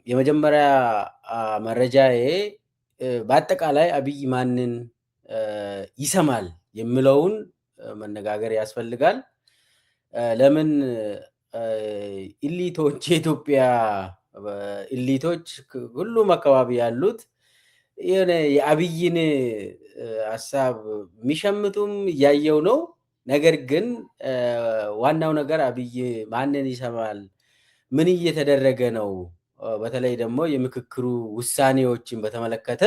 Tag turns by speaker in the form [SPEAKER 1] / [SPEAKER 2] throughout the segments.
[SPEAKER 1] የመጀመሪያ መረጃዬ በአጠቃላይ አብይ ማንን ይሰማል የሚለውን መነጋገር ያስፈልጋል። ለምን ኢሊቶች የኢትዮጵያ ኢሊቶች ሁሉም አካባቢ ያሉት የሆነ የአብይን ሀሳብ የሚሸምቱም እያየው ነው። ነገር ግን ዋናው ነገር አብይ ማንን ይሰማል፣ ምን እየተደረገ ነው፣ በተለይ ደግሞ የምክክሩ ውሳኔዎችን በተመለከተ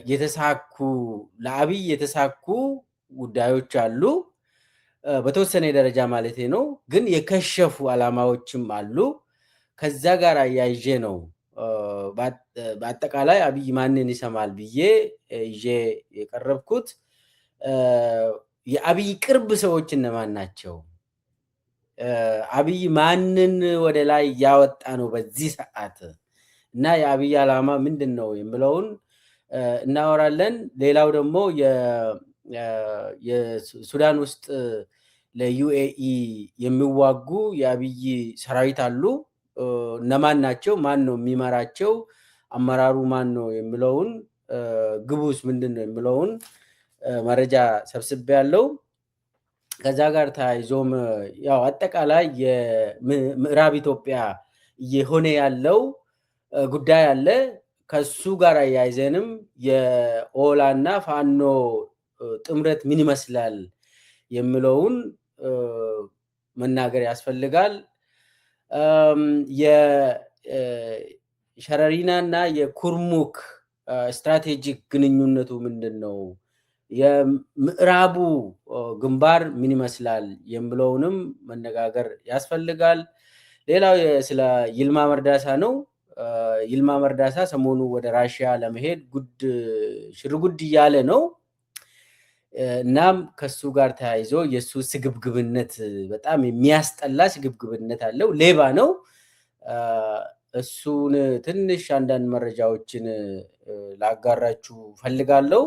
[SPEAKER 1] የተሳኩ ለአብይ የተሳኩ ጉዳዮች አሉ፣ በተወሰነ ደረጃ ማለት ነው። ግን የከሸፉ ዓላማዎችም አሉ። ከዛ ጋር አያይዤ ነው በአጠቃላይ አብይ ማንን ይሰማል ብዬ ይዤ የቀረብኩት። የአብይ ቅርብ ሰዎች እነማን ናቸው? አብይ ማንን ወደ ላይ እያወጣ ነው በዚህ ሰዓት እና የአብይ ዓላማ ምንድን ነው የሚለውን እናወራለን። ሌላው ደግሞ የሱዳን ውስጥ ለዩኤኢ የሚዋጉ የአብይ ሰራዊት አሉ። እነማን ናቸው? ማን ነው የሚመራቸው? አመራሩ ማን ነው የሚለውን ግቡስ ምንድን ነው የሚለውን መረጃ ሰብስቤ ያለው። ከዛ ጋር ተያይዞም ያው አጠቃላይ የምዕራብ ኢትዮጵያ እየሆነ ያለው ጉዳይ አለ። ከሱ ጋር አያይዘንም የኦላና ፋኖ ጥምረት ምን ይመስላል የሚለውን መናገር ያስፈልጋል። የሸረሪና እና የኩርሙክ ስትራቴጂክ ግንኙነቱ ምንድን ነው? የምዕራቡ ግንባር ምን ይመስላል የሚለውንም መነጋገር ያስፈልጋል። ሌላው ስለ ይልማ መርዳሳ ነው። ይልማ መርዳሳ ሰሞኑ ወደ ራሽያ ለመሄድ ሽርጉድ እያለ ነው። እናም ከሱ ጋር ተያይዞ የሱ ስግብግብነት በጣም የሚያስጠላ ስግብግብነት አለው። ሌባ ነው። እሱን ትንሽ አንዳንድ መረጃዎችን ላጋራችሁ ፈልጋለሁ።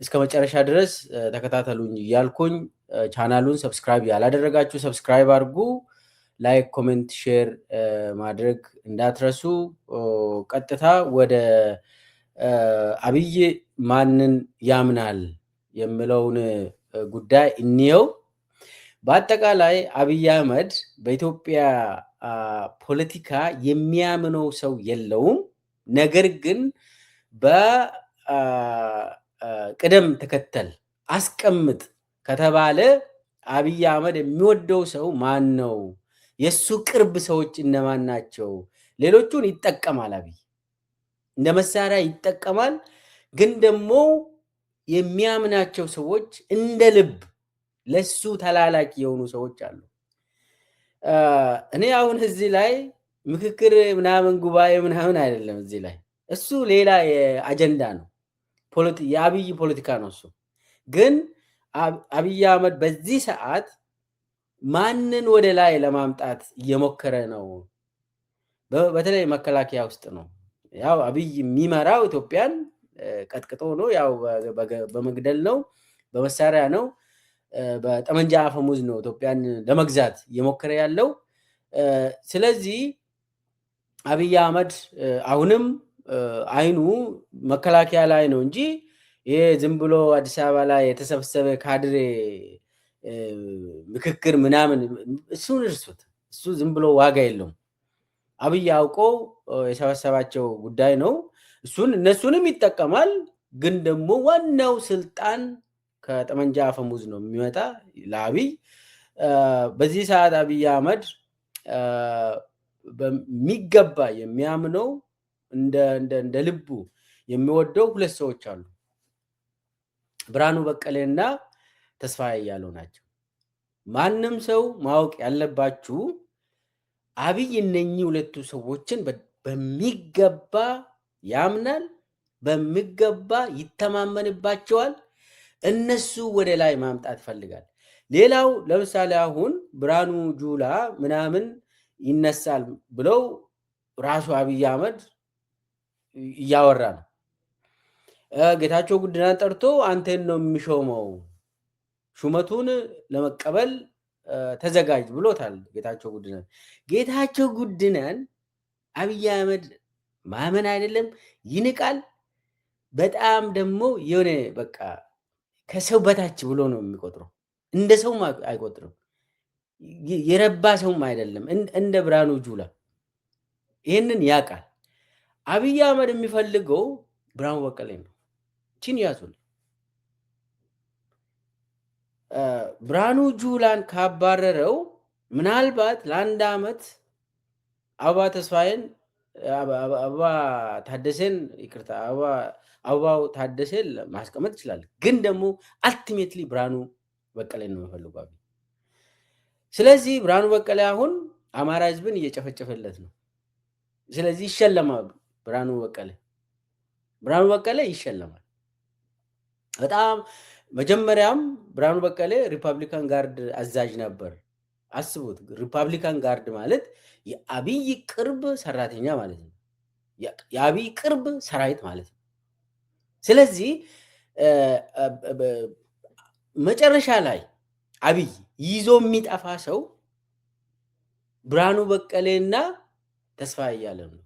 [SPEAKER 1] እስከ መጨረሻ ድረስ ተከታተሉኝ እያልኩኝ ቻናሉን ሰብስክራይብ ያላደረጋችሁ ሰብስክራይብ አድርጉ። ላይክ፣ ኮሜንት፣ ሼር ማድረግ እንዳትረሱ። ቀጥታ ወደ አብይ ማንን ያምናል የሚለውን ጉዳይ እንየው። በአጠቃላይ አብይ አህመድ በኢትዮጵያ ፖለቲካ የሚያምነው ሰው የለውም። ነገር ግን በቅደም ተከተል አስቀምጥ ከተባለ አብይ አህመድ የሚወደው ሰው ማን ነው? የሱ ቅርብ ሰዎች እነማን ናቸው? ሌሎቹን ይጠቀማል። አብይ እንደ መሳሪያ ይጠቀማል። ግን ደግሞ የሚያምናቸው ሰዎች እንደ ልብ ለሱ ተላላኪ የሆኑ ሰዎች አሉ። እኔ አሁን እዚህ ላይ ምክክር ምናምን ጉባኤ ምናምን አይደለም። እዚህ ላይ እሱ ሌላ አጀንዳ ነው። የአብይ ፖለቲካ ነው እሱ። ግን አብይ አህመድ በዚህ ሰዓት ማንን ወደ ላይ ለማምጣት እየሞከረ ነው? በተለይ መከላከያ ውስጥ ነው። ያው አብይ የሚመራው ኢትዮጵያን ቀጥቅጦ ነው። ያው በመግደል ነው፣ በመሳሪያ ነው፣ በጠመንጃ አፈሙዝ ነው ኢትዮጵያን ለመግዛት እየሞከረ ያለው። ስለዚህ አብይ አህመድ አሁንም አይኑ መከላከያ ላይ ነው እንጂ ይሄ ዝም ብሎ አዲስ አበባ ላይ የተሰበሰበ ካድሬ ምክክር ምናምን እሱን እርሱት። እሱ ዝም ብሎ ዋጋ የለውም። አብይ አውቆ የሰበሰባቸው ጉዳይ ነው። እነሱንም ይጠቀማል። ግን ደግሞ ዋናው ስልጣን ከጠመንጃ አፈሙዝ ነው የሚመጣ ለአብይ። በዚህ ሰዓት አብይ አህመድ በሚገባ የሚያምነው እንደ ልቡ የሚወደው ሁለት ሰዎች አሉ። ብርሃኑ በቀለና ተስፋዬ እያለው ናቸው። ማንም ሰው ማወቅ ያለባችሁ አብይ እነኚህ ሁለቱ ሰዎችን በሚገባ ያምናል፣ በሚገባ ይተማመንባቸዋል። እነሱ ወደ ላይ ማምጣት ይፈልጋል። ሌላው ለምሳሌ አሁን ብርሃኑ ጁላ ምናምን ይነሳል ብለው ራሱ አብይ አህመድ እያወራ ነው። ጌታቸው ጉዲናን ጠርቶ አንተን ነው የሚሾመው፣ ሹመቱን ለመቀበል ተዘጋጅ ብሎታል ጌታቸው ጉድነን። ጌታቸው ጉድነን አብይ አህመድ ማመን አይደለም ይንቃል። በጣም ደግሞ የሆነ በቃ ከሰው በታች ብሎ ነው የሚቆጥረው። እንደ ሰውም አይቆጥርም። የረባ ሰውም አይደለም እንደ ብርሃኑ ጁላ። ይህንን ያውቃል። አብይ አህመድ የሚፈልገው ብርሃኑ በቀለ ነው። ቺን ያዙል። ብርሃኑ ጁላን ካባረረው ምናልባት ለአንድ ዓመት አበባ ተስፋዬን አበባ ታደሰን ይቅርታ አበባው ታደሰን ማስቀመጥ ይችላል። ግን ደግሞ አልቲሜትሊ ብርሃኑ በቀለ ነው የሚፈልገው። ስለዚህ ብርሃኑ በቀለ አሁን አማራ ህዝብን እየጨፈጨፈለት ነው። ስለዚህ ይሸለማል። ብርሃኑ በቀለ ይሸለማል። በጣም መጀመሪያም ብርሃኑ በቀለ ሪፐብሊካን ጋርድ አዛዥ ነበር። አስቡት፣ ሪፐብሊካን ጋርድ ማለት የአብይ ቅርብ ሰራተኛ ማለት ነው። የአብይ ቅርብ ሰራዊት ማለት ነው። ስለዚህ መጨረሻ ላይ አብይ ይዞ የሚጠፋ ሰው ብርሃኑ በቀለና ተስፋ እያለም ነው።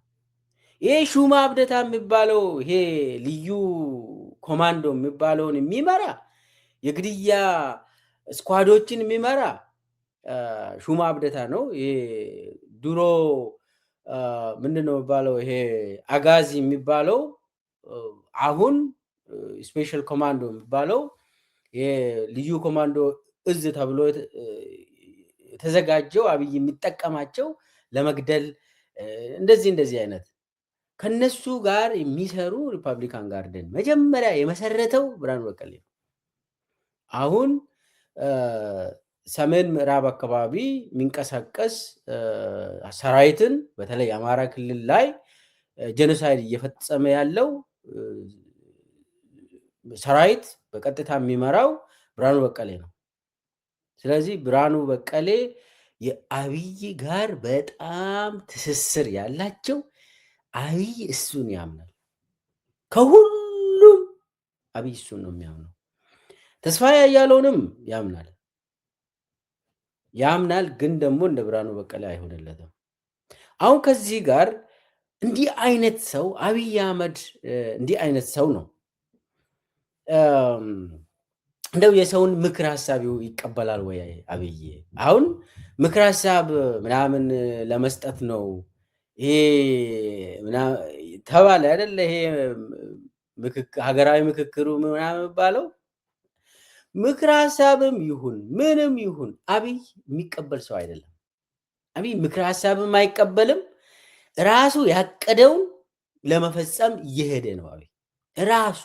[SPEAKER 1] ይሄ ሹማ አብደታ የሚባለው ይሄ ልዩ ኮማንዶ የሚባለውን የሚመራ የግድያ ስኳዶችን የሚመራ ሹማ አብደታ ነው። ይሄ ድሮ ምንድነው የሚባለው? ይሄ አጋዚ የሚባለው አሁን ስፔሻል ኮማንዶ የሚባለው ልዩ ኮማንዶ እዝ ተብሎ የተዘጋጀው አብይ የሚጠቀማቸው ለመግደል እንደዚህ አይነት ከነሱ ጋር የሚሰሩ ሪፐብሊካን ጋርድን መጀመሪያ የመሰረተው ብርሃኑ በቀለ ነው። አሁን ሰሜን ምዕራብ አካባቢ የሚንቀሳቀስ ሰራዊትን በተለይ አማራ ክልል ላይ ጄኖሳይድ እየፈጸመ ያለው ሰራዊት በቀጥታ የሚመራው ብርሃኑ በቀለ ነው። ስለዚህ ብርሃኑ በቀለ የአብይ ጋር በጣም ትስስር ያላቸው፣ አብይ እሱን ያምናል። ከሁሉም አብይ እሱን ነው የሚያምነው። ተስፋዬ አያሌውንም ያምናል፣ ግን ደግሞ እንደ ብርሃኑ በቀለ አይሆንለትም። አሁን ከዚህ ጋር እንዲህ አይነት ሰው አብይ አህመድ እንዲህ አይነት ሰው ነው። እንደው የሰውን ምክር ሀሳብ ይቀበላል ወይ አብይ? አሁን ምክር ሀሳብ ምናምን ለመስጠት ነው ይሄ ተባለ አይደለ? ይሄ ሀገራዊ ምክክሩ ምናምን የሚባለው ምክር ሀሳብም ይሁን ምንም ይሁን አብይ የሚቀበል ሰው አይደለም። አብይ ምክር ሀሳብም አይቀበልም። ራሱ ያቀደውን ለመፈጸም እየሄደ ነው አብይ ራሱ።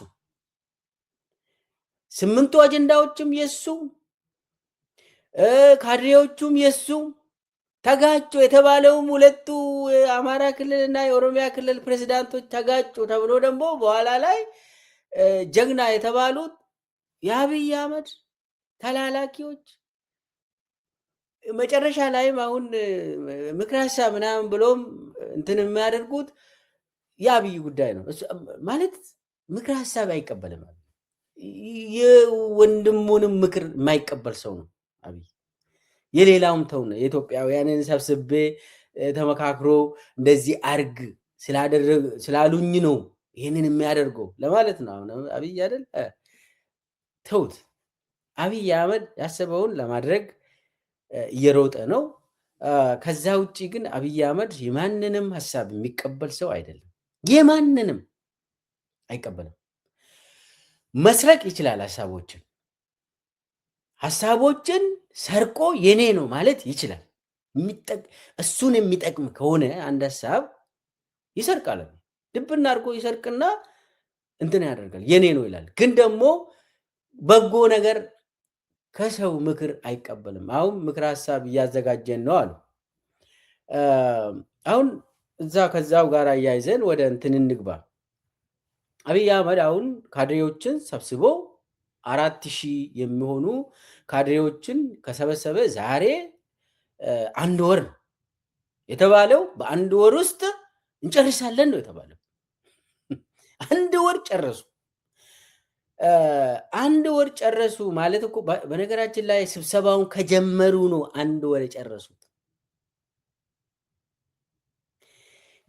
[SPEAKER 1] 8ቱ አጀንዳዎችም የሱ፣ ካድሬዎቹም የሱ። ተጋጩ የተባለውም ሁለቱ የአማራ ክልል እና የኦሮሚያ ክልል ፕሬዚዳንቶች ተጋጩ ተብሎ ደግሞ በኋላ ላይ ጀግና የተባሉት የአብይ አህመድ ተላላኪዎች መጨረሻ ላይም አሁን ምክር ሀሳብ ምናምን ብሎም እንትን የሚያደርጉት የአብይ ጉዳይ ነው ማለት ምክር ሀሳብ አይቀበልም። የወንድሙንም ምክር የማይቀበል ሰው ነው አብይ። የሌላውም ተው ነው የኢትዮጵያውያንን ሰብስቤ ተመካክሮ እንደዚህ አርግ ስላሉኝ ነው ይህንን የሚያደርገው ለማለት ነው አብይ አይደል? ተውት። አብይ አህመድ ያሰበውን ለማድረግ እየሮጠ ነው። ከዛ ውጭ ግን አብይ አህመድ የማንንም ሀሳብ የሚቀበል ሰው አይደለም። የማንንም አይቀበልም። መስረቅ ይችላል። ሀሳቦችን ሰርቆ የኔ ነው ማለት ይችላል። እሱን የሚጠቅም ከሆነ አንድ ሀሳብ ይሰርቃል። ድብና አድርጎ ይሰርቅና እንትን ያደርጋል፣ የኔ ነው ይላል። ግን ደግሞ በጎ ነገር ከሰው ምክር አይቀበልም። አሁን ምክር ሀሳብ እያዘጋጀን ነው አሉ። አሁን ከዛው ጋር አያይዘን ወደ እንትን እንግባ። አብይ አህመድ አሁን ካድሬዎችን ሰብስቦ 4000 የሚሆኑ ካድሬዎችን ከሰበሰበ ዛሬ 1 ወር የተባለው፣ በ1 ወር ውስጥ እንጨርሳለን ነው የተባለው። 1 ወር ጨረሱ። አንድ ወር ጨረሱ ማለት እኮ በነገራችን ላይ ስብሰባውን ከጀመሩ ነው አንድ ወር የጨረሱት።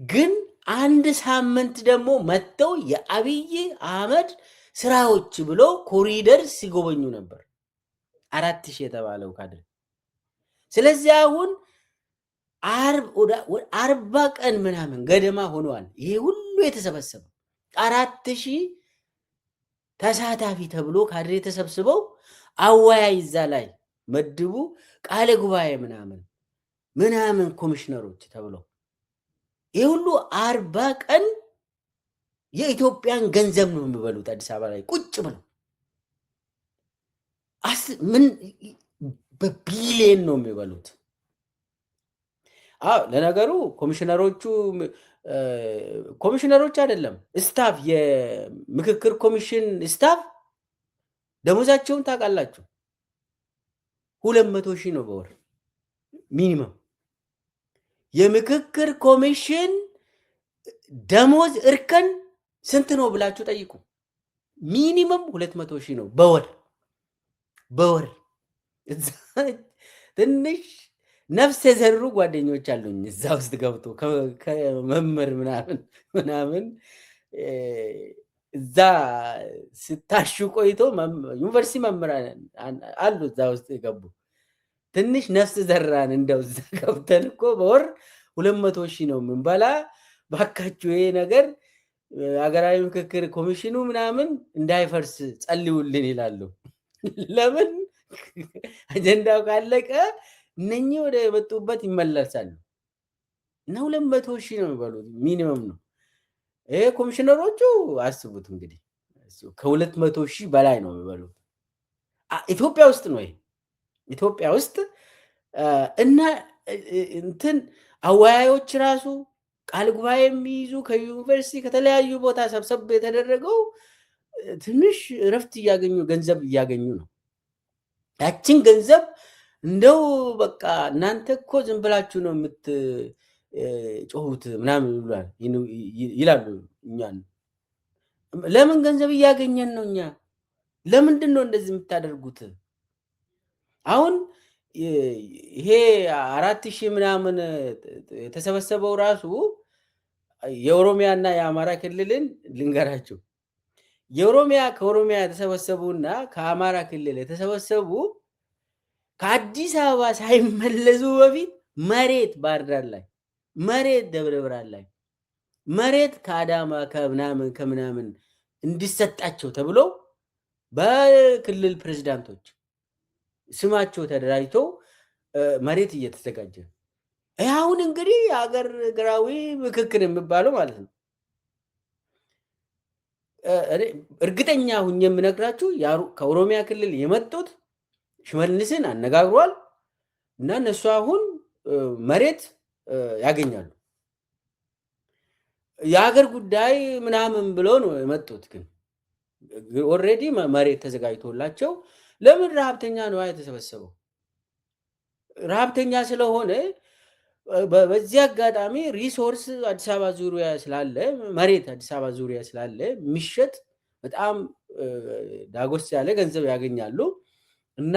[SPEAKER 1] ግን አንድ ሳምንት ደግሞ መጥተው የአብይ አህመድ ስራዎች ብሎ ኮሪደር ሲጎበኙ ነበር 4000 የተባለው ካድሬ። ስለዚህ አሁን 40 ቀን ምናምን ገደማ ሆኗል ይሄ ሁሉ የተሰበሰበው 4000 ተሳታፊ ተብሎ ካድሬ ተሰብስበው አወያይ እዛ ላይ መድቡ ቃለ ጉባኤ ምናምን ኮሚሽነሮች ተብለው ይህ ሁሉ 40 ቀን የኢትዮጵያን ገንዘብ ነው የሚበሉት። አዲስ አበባ ላይ ቁጭ ብለው ምን በቢሊየን ነው የሚበሉት። ለነገሩ ኮሚሽነሮች አይደለም ስታፍ፣ የምክክር ኮሚሽን ስታፍ ደሞዛቸውን ታውቃላችሁ? 200,000 ነው በወር ሚኒመም። የምክክር ኮሚሽን ደሞዝ እርከን ስንት ነው ብላችሁ ጠይቁ። ሚኒመም 200,000 ነው በወር። ትንሽ ነፍስ የዘሩ ጓደኞች አሉኝ እዛ ውስጥ ገብቶ ከመምህር ምናምን እዛ ስታሹ ቆይቶ ዩኒቨርሲቲ መምህራን አሉ እዛ ውስጥ የገቡ ትንሽ ነፍስ ዘራን። እንደው እዛ ገብተን እኮ በወር 200,000 ነው የምንበላ። ባካችሁ ይሄ ነገር ሀገራዊ ምክክር ኮሚሽኑ ምናምን እንዳይፈርስ ጸልዩልን ይላሉ። ለምን አጀንዳው ካለቀ እነኚህ ወደ የመጡበት ይመለሳሉ። እና 200,000 ነው የሚበሉት ሚኒመም ነው። ይሄ ኮሚሽነሮቹ አስቡት እንግዲህ ከ200,000 በላይ ነው የሚበሉት ኢትዮጵያ ውስጥ ነው። ይሄ ኢትዮጵያ ውስጥ እና እንትን አወያዮች ራሱ ቃል ጉባኤ የሚይዙ ከዩኒቨርሲቲ ከተለያዩ ቦታ ሰብሰብ የተደረገው ትንሽ እረፍት እያገኙ ገንዘብ እያገኙ ነው። ያችን ገንዘብ እንደው በቃ እናንተ እኮ ዝም ብላችሁ ነው የምትጮሁት ምናምን ይላሉ። እኛን ለምን ገንዘብ እያገኘን ነው? እኛ ለምንድን ነው እንደዚህ የምታደርጉት? አሁን ይሄ 4,000 ምናምን የተሰበሰበው ራሱ የኦሮሚያና የአማራ ክልልን ልንገራቸው። ከኦሮሚያ የተሰበሰቡና ከአማራ ክልል የተሰበሰቡ ከአዲስ አበባ ሳይመለሱ በፊት መሬት ባህር ዳር ላይ፣ መሬት ደብረ ብርሃን ላይ፣ መሬት ከአዳማ ከምናምን እንዲሰጣቸው ተብሎ በክልል ፕሬዝዳንቶች ስማቸው ተደራጅቶ መሬት እየተዘጋጀ ነው። አሁን እንግዲህ ሀገር ሀገራዊ ምክክር የሚባለው ማለት ነው። እርግጠኛ ሁኜ የምነግራችሁ ከኦሮሚያ ክልል የመጡት ሽመልስን አነጋግሯል እና እነሱ አሁን መሬት ያገኛሉ። የሀገር ጉዳይ ምናምን ብለው ነው የመጡት። ግን ኦልሬዲ መሬት ተዘጋጅቶላቸው ለምን ረሀብተኛ ነው የተሰበሰበው? ረሀብተኛ ስለሆነ በዚህ አጋጣሚ ሪሶርስ አዲስ አበባ ዙሪያ ስላለ መሬት አዲስ አበባ ዙሪያ ስላለ የሚሸጥ በጣም ዳጎስ ያለ ገንዘብ ያገኛሉ እና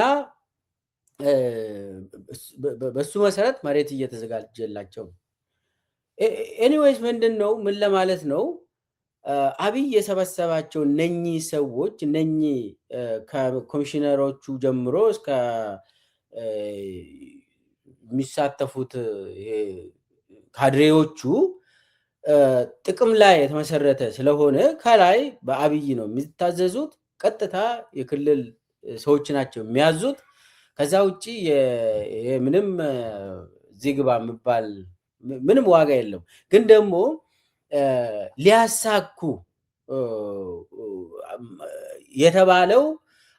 [SPEAKER 1] በሱ መሰረት መሬት እየተዘጋጀላቸው ኤኒዌይስ ምንድን ነው ምን ለማለት ነው? አብይ የሰበሰባቸው እነኚህ ሰዎች እነኚህ ከኮሚሽነሮቹ ጀምሮ እስከ የሚሳተፉት ካድሬዎቹ ጥቅም ላይ የተመሰረተ ስለሆነ ከላይ በአብይ ነው የሚታዘዙት። ቀጥታ የክልል ሰዎች ናቸው የሚያዙት። ከዛ ውጭ ምንም ዚግባ የሚባል ምንም ዋጋ የለም። ግን ደግሞ ሊያሳኩ የተባለው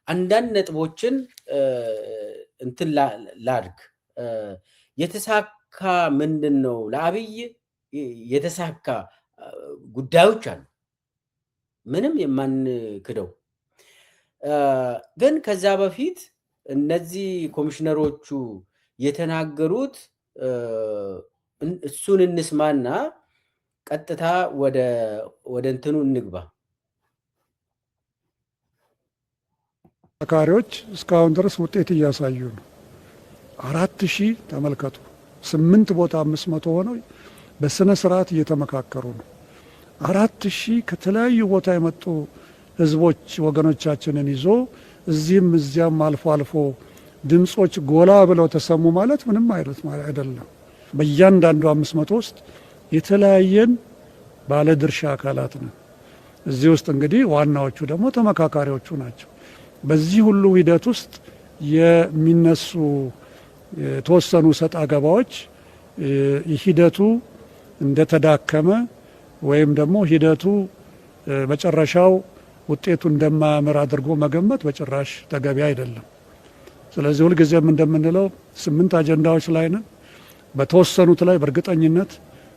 [SPEAKER 1] አንዳንድ ነጥቦችን እንትን ላድርግ። የተሳካ ምንድን ነው? ለአብይ የተሳካ ጉዳዮች አሉ፣ ምንም የማንክደው። ግን ከዛ በፊት እነዚህ ኮሚሽነሮቹ የተናገሩት እሱን እንስማና ቀጥታ ወደ እንትኑ እንግባ።
[SPEAKER 2] ተካሪዎች እስካሁን ድረስ ውጤት እያሳዩ ነው። 4000 ተመልከቱ። 8 ቦታ 500 ሆነው በስነ ስርዓት እየተመካከሩ ነው። 4000 ከተለያዩ ቦታ የመጡ ህዝቦች ወገኖቻችንን ይዞ እዚህም እዚያም አልፎ አልፎ ድምጾች ጎላ ብለው ተሰሙ ማለት ምንም አይደለም። በእያንዳንዱ 500 ውስጥ የተለያየን ባለድርሻ አካላት ነው። እዚህ ውስጥ እንግዲህ ዋናዎቹ ደግሞ ተመካካሪዎቹ ናቸው። በዚህ ሁሉ ሂደት ውስጥ የሚነሱ የተወሰኑ ሰጣ ገባዎች ሂደቱ እንደተዳከመ ወይም ደግሞ ሂደቱ መጨረሻው ውጤቱ እንደማያምር አድርጎ መገመት በጭራሽ ተገቢ አይደለም። ስለዚህ ሁልጊዜም እንደምንለው 8 አጀንዳዎች ላይ ነን። በተወሰኑት ላይ በእርግጠኝነት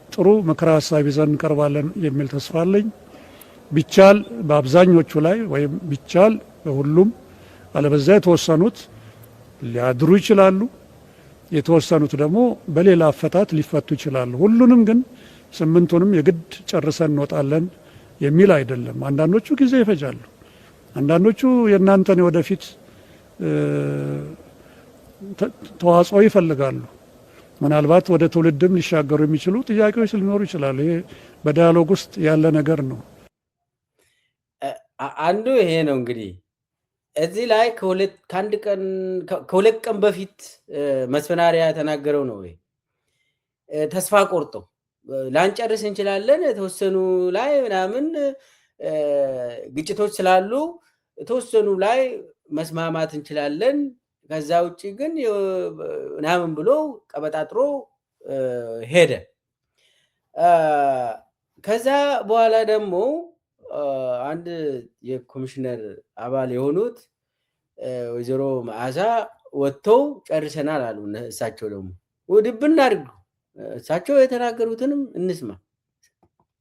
[SPEAKER 2] ጥሩ ምክረ ሀሳብ ይዘን እንቀርባለን የሚል ተስፋ አለኝ። ቢቻል በአብዛኞቹ ላይ ወይም ቢቻል በሁሉም አለበዚያ የተወሰኑት ሊያድሩ ይችላሉ፣ የተወሰኑት ደግሞ በሌላ አፈታት ሊፈቱ ይችላሉ። ሁሉንም ግን 8ቱንም የግድ ጨርሰን እንወጣለን የሚል አይደለም። አንዳንዶቹ ጊዜ ይፈጃሉ። አንዳንዶቹ የእናንተን ወደፊት ተዋጽኦ ይፈልጋሉ። ምናልባት ወደ ትውልድም ሊሻገሩ የሚችሉ ጥያቄዎች ሊኖሩ ይችላሉ። ይሄ በዳያሎግ ውስጥ ያለ ነገር ነው።
[SPEAKER 1] አንዱ ይሄ ነው እንግዲህ እዚህ ላይ ከሁለት ቀን በፊት መስፈናሪያ የተናገረው ነው። ተስፋ ቆርጦ ላንጨርስ እንችላለን፣ የተወሰኑ ላይ ምናምን ግጭቶች ስላሉ የተወሰኑ ላይ መስማማት እንችላለን፣ ከዛ ውጭ ግን ምናምን ብሎ ቀበጣጥሮ ሄደ። ከዛ በኋላ ደግሞ አንድ የኮሚሽነር አባል የሆኑት ወይዘሮ መዓዛ ወጥተው ጨርሰናል አሉ። እሳቸው ደግሞ ውድብና አድርጉ፣ እሳቸው የተናገሩትንም እንስማ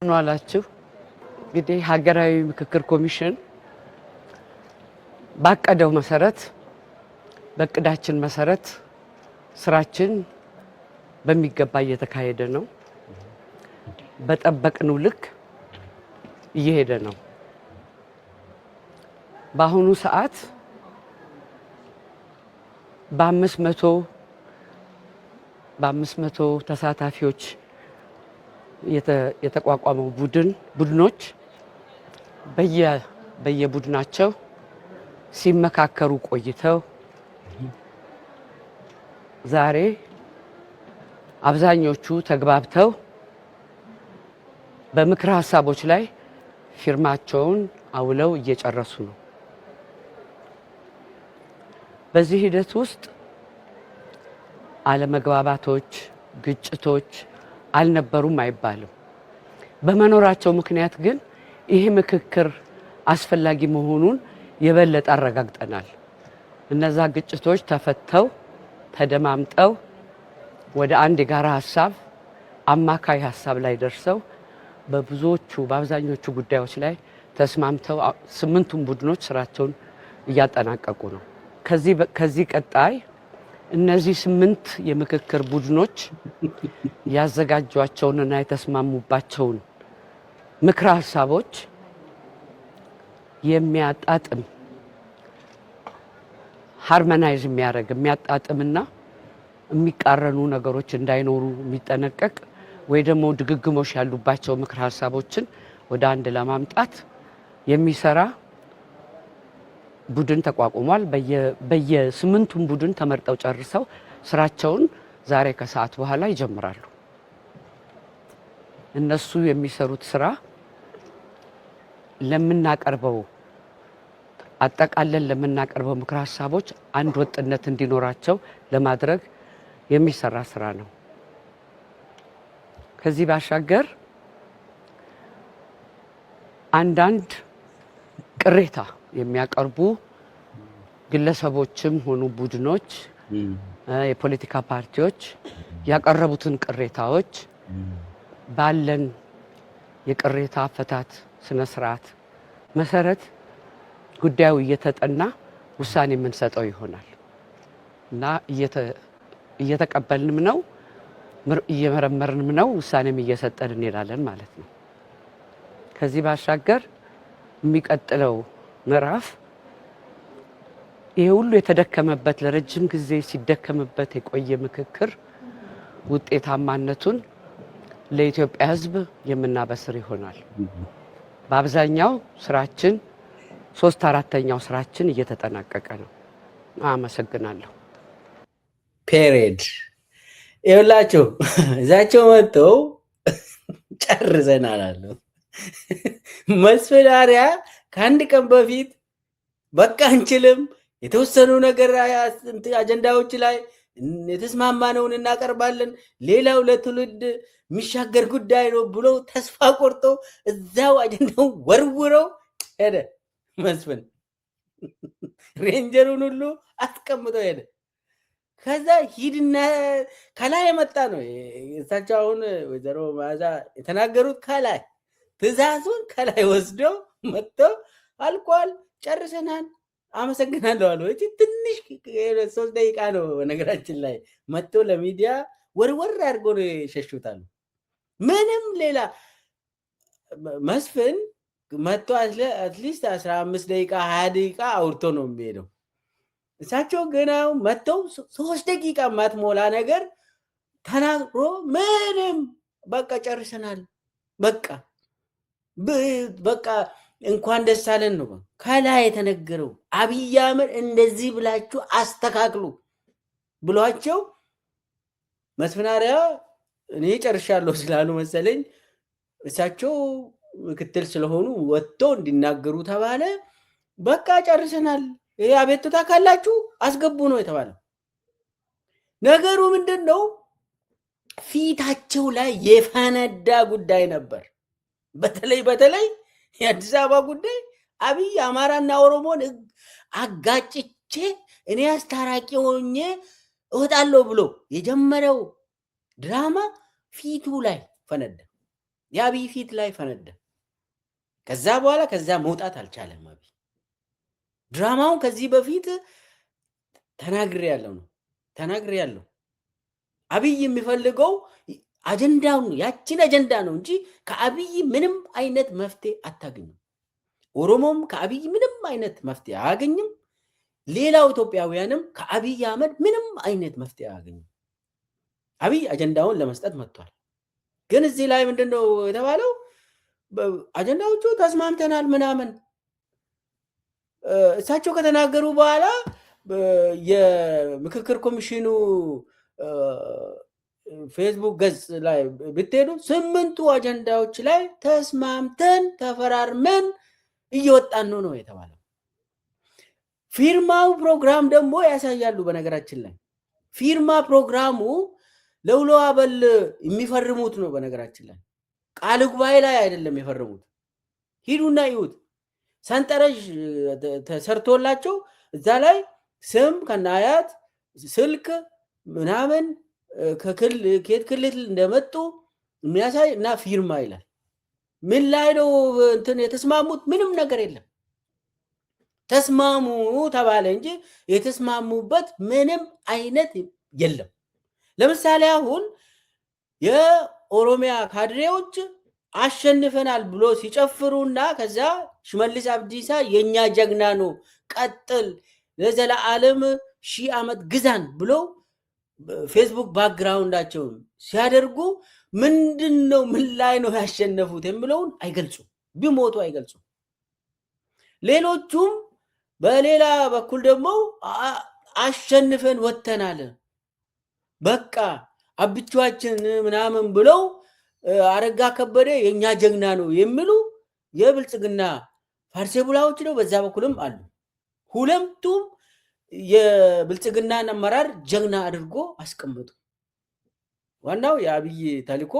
[SPEAKER 3] ነው አላችሁ። እንግዲህ ሀገራዊ ምክክር ኮሚሽን ባቀደው መሰረት በእቅዳችን መሰረት ስራችን በሚገባ እየተካሄደ ነው። በጠበቅነው ልክ እየሄደ ነው። በአሁኑ ሰዓት በ500 ተሳታፊዎች የተቋቋመው ቡድኖች በየቡድናቸው ሲመካከሩ ቆይተው ዛሬ አብዛኞቹ ተግባብተው በምክረ ሀሳቦች ላይ ፊርማቸውን አውለው እየጨረሱ ነው። በዚህ ሂደት ውስጥ አለመግባባቶች፣ ግጭቶች አልነበሩም አይባልም። በመኖራቸው ምክንያት ግን ይህ ምክክር አስፈላጊ መሆኑን የበለጠ አረጋግጠናል። እነዛ ግጭቶች ተፈተው ተደማምጠው ወደ አንድ የጋራ ሀሳብ አማካይ ሀሳብ ላይ ደርሰው በአብዛኞቹ ጉዳዮች ላይ ተስማምተው 8ቱም ቡድኖች ስራቸውን እያጠናቀቁ ነው። ከዚህ ቀጣይ እነዚህ 8 የምክክር ቡድኖች ያዘጋጇቸውንና የተስማሙባቸውን ምክረ ሀሳቦች የሚያጣጥም ሃርመናይዝ የሚያጣጥምና የሚቃረኑ ነገሮች እንዳይኖሩ የሚጠነቀቅ ወይ ደግሞ ድግግሞሽ ያሉባቸው ምክረ ሀሳቦችን ወደ አንድ ለማምጣት የሚሰራ ቡድን ተቋቁሟል። በየ8ቱም ቡድን ተመርጠው ጨርሰው ስራቸውን ዛሬ ከሰዓት በኋላ ይጀምራሉ። እነሱ የሚሰሩት ስራ አጠቃለን ለምናቀርበው ምክረ ሀሳቦች አንድ ወጥነት እንዲኖራቸው ለማድረግ የሚሰራ ስራ ነው። ከዚህ ባሻገር አንዳንድ ቅሬታ የሚያቀርቡ ግለሰቦችም ሆኑ ቡድኖች፣ የፖለቲካ ፓርቲዎች ያቀረቡትን ቅሬታዎች ባለን የቅሬታ አፈታት ስነ ስርዓት መሰረት ጉዳዩ እየተጠና ውሳኔ የምንሰጠው ይሆናል እና እየተቀበልንም ነው፣ እየመረመርንም ነው፣ ውሳኔም እየሰጠን እንላለን ማለት ነው። ከዚህ ባሻገር የሚቀጥለው ምዕራፍ ይሄ ሁሉ የተደከመበት ለረጅም ጊዜ ሲደከምበት የቆየ ምክክር ውጤታማነቱን ለኢትዮጵያ ሕዝብ የምናበስር ይሆናል። በአብዛኛው ስራችን 3/4ኛው ስራችን እየተጠናቀቀ ነው። አመሰግናለሁ።
[SPEAKER 1] ፔሬድ ይኸውላችሁ እዛቸው መጥተው ጨርሰናል አሉ። መስፍን አርአያ ከአንድ ቀን በፊት በቃ አንችልም፣ የተወሰኑ ነገር አጀንዳዎች ላይ የተስማማነውን እናቀርባለን፣ ሌላው ለትውልድ የሚሻገር ጉዳይ ነው ብሎ ተስፋ ቆርጦ እዛው አጀንዳው ወርውረው ሄደ። መስፍን ሬንጀሩን ሁሉ አስቀምጦ ሄደ። ከዛ ሂድና ከላይ የመጣ ነው እሳቸው አሁን ወይዘሮ መዓዛ የተናገሩት ከላይ ትእዛዙን ከላይ ወስደው መጥተው አልቋል፣ ጨርሰናል፣ አመሰግናለሁ አሉ። እቺ ትንሽ 3 ደቂቃ ነው በነገራችን ላይ መጥቶ ለሚዲያ ወርወር አድርጎ ነው የሸሹታል። ምንም ሌላ መስፍን መጥቶ አትሊስት 15 ደቂቃ 20 ደቂቃ አውርቶ ነው የሚሄደው። እሳቸው ገና መጥተው 3 ደቂቃ ማትሞላ ነገር ተናግሮ ምንም በቃ ጨርሰናል፣ በቃ እንኳን ደስ አለን ነው ከላይ የተነገረው። አብይ አህመድ እንደዚህ ብላችሁ አስተካክሉ ብሏቸው መስፍን አርአያ እኔ ጨርሻለሁ ስላሉ መሰለኝ እሳቸው ምክትል ስለሆኑ ወጥቶ እንዲናገሩ ተባለ። በቃ ጨርሰናል፣ ይሄ አቤቱታ ካላችሁ አስገቡ ነው የተባለው። ነገሩ ምንድን ነው? ፊታቸው ላይ የፈነዳ ጉዳይ ነበር። በተለይ የአዲስ አበባ ጉዳይ አብይ አማራና ኦሮሞን አጋጭቼ እኔ አስታራቂ ሆኜ እወጣለሁ ብሎ የጀመረው ድራማ ፊቱ ላይ ፈነዳ፣ የአብይ ፊት ላይ ፈነዳ። ከዛ በኋላ ከዛ መውጣት አልቻለም አብይ። ድራማውን ከዚህ በፊት ተናግሬያለሁ። አብይ የሚፈልገው አጀንዳውን ያችን አጀንዳ ነው እንጂ ከአብይ ምንም አይነት መፍትሄ አታገኝም። ኦሮሞም ከአብይ ምንም አይነት መፍትሄ አያገኝም። ሌላው ኢትዮጵያውያንም ከአብይ አህመድ ምንም አይነት መፍትሄ አያገኝም። አብይ አጀንዳውን ለመስጠት መጥቷል። ግን እዚህ ላይ ምንድነው የተባለው? አጀንዳዎቹ ተስማምተናል ምናምን እሳቸው ከተናገሩ በኋላ የምክክር ኮሚሽኑ ፌስቡክ ገጽ ላይ ብትሄዱ 8ቱ አጀንዳዎች ላይ ተስማምተን ተፈራርመን እየወጣን ነው የተባለው። ፊርማው ፕሮግራም ደግሞ ያሳያሉ። በነገራችን ላይ ፊርማ ፕሮግራሙ ለውሎ አበል የሚፈርሙት ነው። በነገራችን ላይ ቃል ጉባኤ ላይ አይደለም የፈርሙት። ሂዱና ይዩት። ሰንጠረዥ ተሰርቶላቸው እዛ ላይ ስም ከናያት ስልክ ምናምን ከየት ክልል እንደመጡ የሚያሳይ እና ፊርማ ይላል። ምን ላይ ነው እንትን የተስማሙት? ምንም ነገር የለም። ተስማሙ ተባለ እንጂ የተስማሙበት ምንም አይነት የለም። ለምሳሌ አሁን የኦሮሚያ ካድሬዎች አሸንፈናል ብሎ ሲጨፍሩና ከዛ ሽመልስ አብዲሳ የኛ ጀግና ነው ቀጥል ለዘላለም 1000 ዓመት ግዛን ብሎ ፌስቡክ ባክግራውንዳቸውን ሲያደርጉ ምንድነው ምን ላይ ነው ያሸነፉት የሚለውን አይገልጹም። ቢሞቱ አይገልጹም። ሌሎቹም በሌላ በኩል ደግሞ አሸንፈን ወተናል በቃ አብቹዋችን ምናምን ብለው አረጋ ከበደ የኛ ጀግና ነው የሚሉ የብልጽግና ፋርሴቡላዎች ነው። በዛ በኩልም አሉ። ሁለቱም የብልጽግናን አመራር ጀግና አድርጎ አስቀምጡ። ዋናው የአብይ ተልዕኮ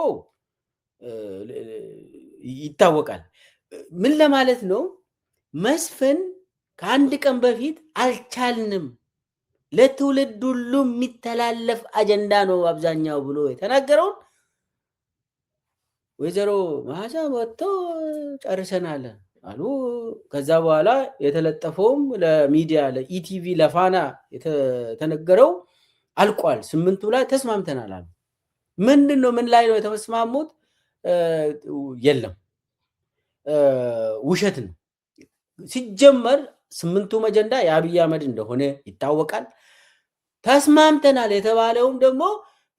[SPEAKER 1] ይታወቃል። ምን ለማለት ነው? መስፍን ከአንድ ቀን በፊት አልቻልንም፣ ለትውልድ ሁሉ የሚተላለፍ አጀንዳ ነው አብዛኛው ብሎ የተናገረውን ወይዘሮ መዓዛ ወጥተው ጨርሰናል አሉ። ከዛ በኋላ የተለጠፈውም ለሚዲያ ለኢቲቪ ለፋና የተነገረው አልቋል፣ 8ቱ ላይ ተስማምተናል አሉ። ምንድነው ምን ላይ ነው የተስማሙት? የለም፣ ውሸት ነው። ሲጀመር ስምንቱም አጀንዳ የአብይ አህመድ እንደሆነ ይታወቃል። ተስማምተናል የተባለውም ደግሞ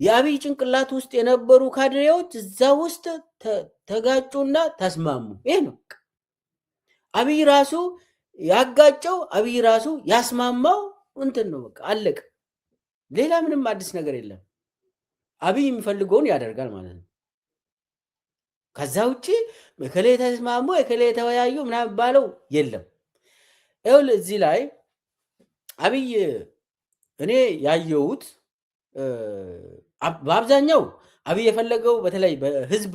[SPEAKER 1] የአብይ ጭንቅላት ውስጥ የነበሩ ካድሬዎች እዛ ውስጥ ተጋጩና ተስማሙ። ይሄ ነው አብይ ራሱ ያጋጨው፣ አብይ ራሱ ያስማማው እንትን ነው። በቃ አለቀ። ሌላ ምንም አዲስ ነገር የለም። አብይ የሚፈልገውን ያደርጋል ማለት ነው። ከዛ ውጪ እከሌ ተስማሙ እከሌ የተወያዩ ምናምን ባለው የለም። ይኸውልህ እዚህ ላይ አብይ እኔ ያየሁት በአብዛኛው አብይ የፈለገው በተለይ በህዝብ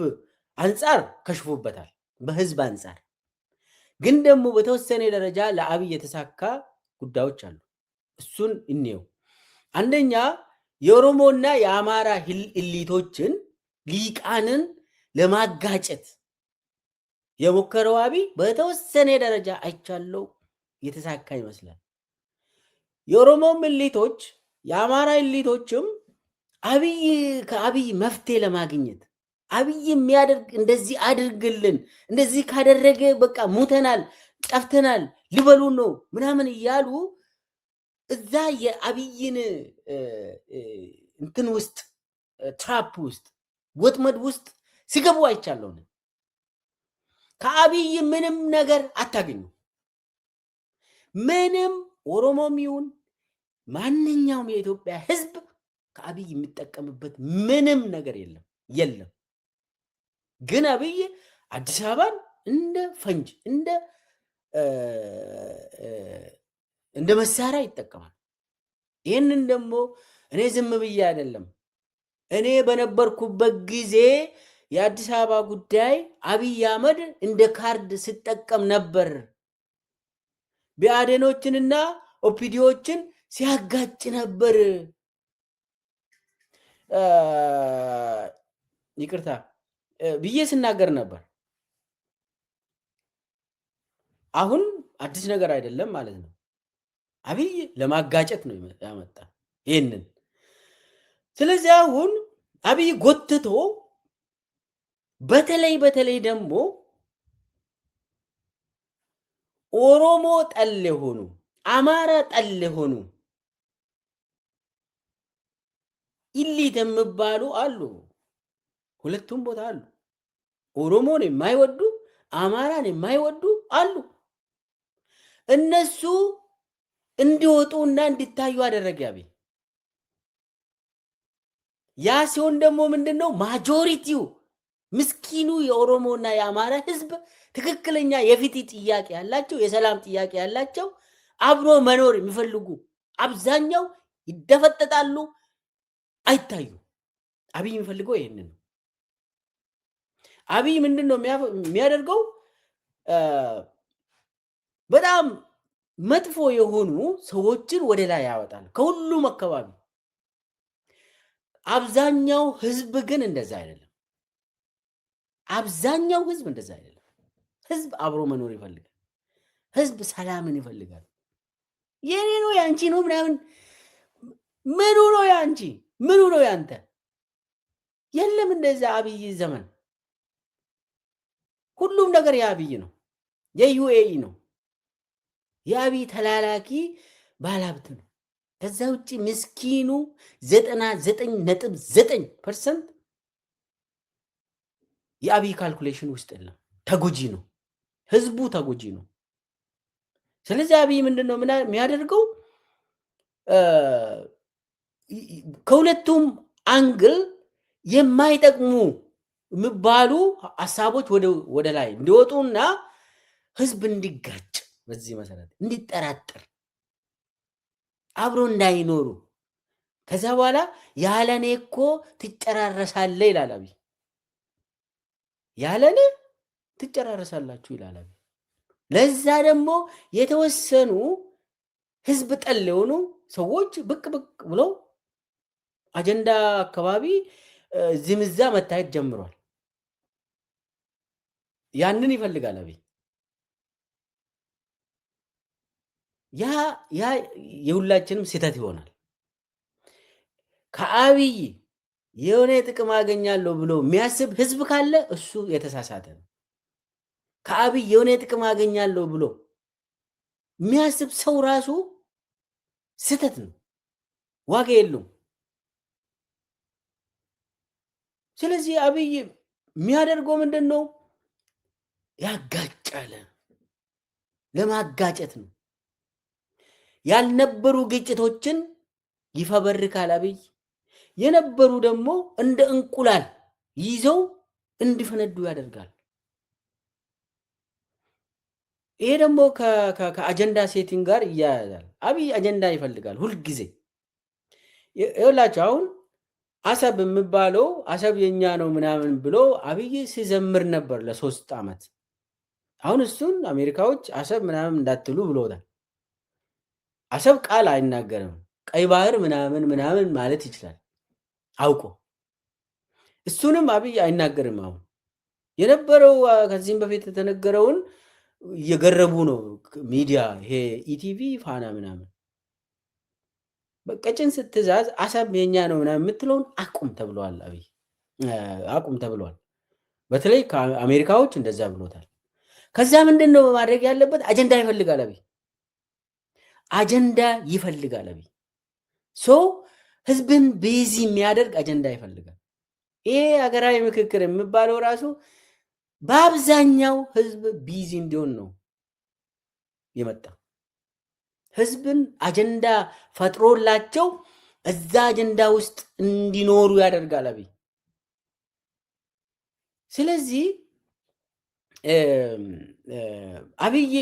[SPEAKER 1] አንጻር ከሽፎበታል። በህዝብ አንጻር ግን ደግሞ በተወሰነ ደረጃ ለአብይ የተሳካ ጉዳዮች አሉ። እሱን እንየው። አንደኛ የኦሮሞና የአማራ ኢሊቶችን ሊቃንን ለማጋጨት የሞከረው አብይ በተወሰነ ደረጃ አይቻለው የተሳካ ይመስላል። የኦሮሞም ኢሊቶች የአማራ ኢሊቶችም ከአብይ መፍትሄ ለማግኘት አብይ የሚያደርግ እንደዚህ አድርግልን፣ እንደዚህ ካደረገ በቃ ሙተናል፣ ጠፍተናል፣ ሊበሉ ነው ምናምን እያሉ እዛ የአብይን እንትን ውስጥ ትራፕ ውስጥ ወጥመድ ውስጥ ሲገቡ አይቻለሁ። ከአብይ ምንም ነገር አታገኙ። ምንም ኦሮሞም ይሁን ማንኛውም የኢትዮጵያ ህዝብ ከአብይ የሚጠቀምበት ምንም ነገር የለም። ግን አብይ አዲስ አበባን እንደ ፈንጅ እንደ መሳሪያ ይጠቀማል። ይህንን ደግሞ እኔ ዝም ብዬ አይደለም። እኔ በነበርኩበት ጊዜ የአዲስ አበባ ጉዳይ አብይ አህመድ እንደ ካርድ ሲጠቀም ነበር። ብአዴኖችንና ኦፒዲዎችን ሲያጋጭ ነበር። ይቅርታ ብዬ ስናገር ነበር። አሁን አዲስ ነገር አይደለም ማለት ነው። አብይ ለማጋጨት ነው ያመጣ ይህንን። ስለዚህ አሁን አብይ ጎትቶ በተለይ ደግሞ ኦሮሞ ጠል የሆኑ አማራ ጠል የሆኑ ኢሊት የሚባሉ አሉ። ሁለቱም ቦታ አሉ። ኦሮሞን የማይወዱ አማራን የማይወዱ አሉ። እነሱ እንዲወጡና እንዲታዩ አደረገ አብይ። ያ ሲሆን ደግሞ ምንድነው ማጆሪቲው ምስኪኑ የኦሮሞና የአማራ ህዝብ ትክክለኛ የፍትህ ጥያቄ ያላቸው፣ የሰላም ጥያቄ ያላቸው፣ አብሮ መኖር የሚፈልጉ አብዛኛው ይደፈጠጣሉ፣ አይታዩ። አብይ የሚፈልገው ይሄንን ነው። አብይ ምንድነው የሚያደርገው? በጣም መጥፎ የሆኑ ሰዎችን ወደ ላይ ያወጣል ከሁሉም አካባቢ። አብዛኛው ህዝብ ግን እንደዛ አይደለም። አብዛኛው ህዝብ እንደዛ አይደለም። ህዝብ አብሮ መኖር ይፈልጋል። ህዝብ ሰላምን ይፈልጋል። የኔ ነው ያንቺ ነው ምናምን፣ ምኑ ነው ያንቺ ምኑ ነው ያንተ? የለም እንደዛ። አብይ ዘመን ሁሉም ነገር የአብይ ነው፣ የዩኤኢ ነው። የአብይ ተላላኪ ባለሀብት ነው። ከዛ ውጭ ምስኪኑ 99.9% የአብይ ካልኩሌሽን ውስጥ የለም። ተጎጂ ነው፣ ህዝቡ ተጎጂ ነው። ስለዚህ አብይ ምንድነው የሚያደርገው? ከሁለቱም አንግል የማይጠቅሙ የሚባሉ ሀሳቦች ወደ ላይ እንዲወጡና ህዝብ እንዲጋጭ፣ በዚህ መሰረት እንዲጠራጠር፣ አብሮ እንዳይኖሩ፣ ከዛ በኋላ ያለኔ እኮ ትጨራረሳለህ ይላል አብይ። ያለኔ ትጨራረሳላችሁ ይላል አብይ። ለዛ ደግሞ የተወሰኑ ህዝብ ጠል የሆኑ ሰዎች ብቅ ብለው አጀንዳ አካባቢ ዝምዛ መታየት ጀምሯል። ያንን ይፈልጋል አብይ። ያ የሁላችንም ስህተት ይሆናል። ከአብይ የሆነ ጥቅም አገኛለሁ ብሎ የሚያስብ ህዝብ ካለ እሱ የተሳሳተ ነው። ከአብይ የሆነ ጥቅም አገኛለሁ ብሎ የሚያስብ ሰው ራሱ ስህተት ነው፣ ዋጋ የለውም። ስለዚህ አብይ የሚያደርገው ምንድን ነው? ያጋጫል፣ ለማጋጨት ነው። ያልነበሩ ግጭቶችን ይፈበርካል አብይ። የነበሩ ደግሞ እንደ እንቁላል ይዘው እንዲፈነዱ ያደርጋል። ይሄ ደግሞ ከአጀንዳ ሴቲንግ ጋር እያያዛል። አብይ አጀንዳ ይፈልጋል ሁልጊዜ። ይኸውላችሁ አሁን አሰብ የሚባለው አሰብ የኛ ነው ምናምን ብሎ አብይ ሲዘምር ነበር ለ3 ዓመት። አሁን እሱን አሜሪካዎች አሰብ ምናምን እንዳትሉ ብሎታል። አሰብ ቃል አይናገርም፣ ቀይ ባህር ምናምን ምናምን ማለት ይችላል አውቆ። እሱንም አብይ አይናገርም። አሁን የነበረው ከዚህም በፊት የተነገረውን እየገረቡ ነው ሚዲያ፣ ይሄ ኢቲቪ ፋና ምናምን። በቀጭን ስትዛዝ አሰብ የኛ ነው ምናምን የምትለውን አቁም ተብሏል። አብይ አቁም ተብሏል። በተለይ ከአሜሪካዎች እንደዛ ብሎታል። ከዛ ምንድን ነው ማድረግ ያለበት? አጀንዳ ይፈልጋል አብይ፣ አጀንዳ ይፈልጋል አብይ። ህዝብን ቢዚ የሚያደርግ አጀንዳ ይፈልጋል። ይሄ ሀገራዊ ምክክር የሚባለው ራሱ በአብዛኛው ህዝብ ቢዚ እንዲሆን ነው የመጣ። ህዝብን አጀንዳ ፈጥሮላቸው እዛ አጀንዳ ውስጥ እንዲኖሩ ያደርጋል አብይ። ስለዚህ አብይ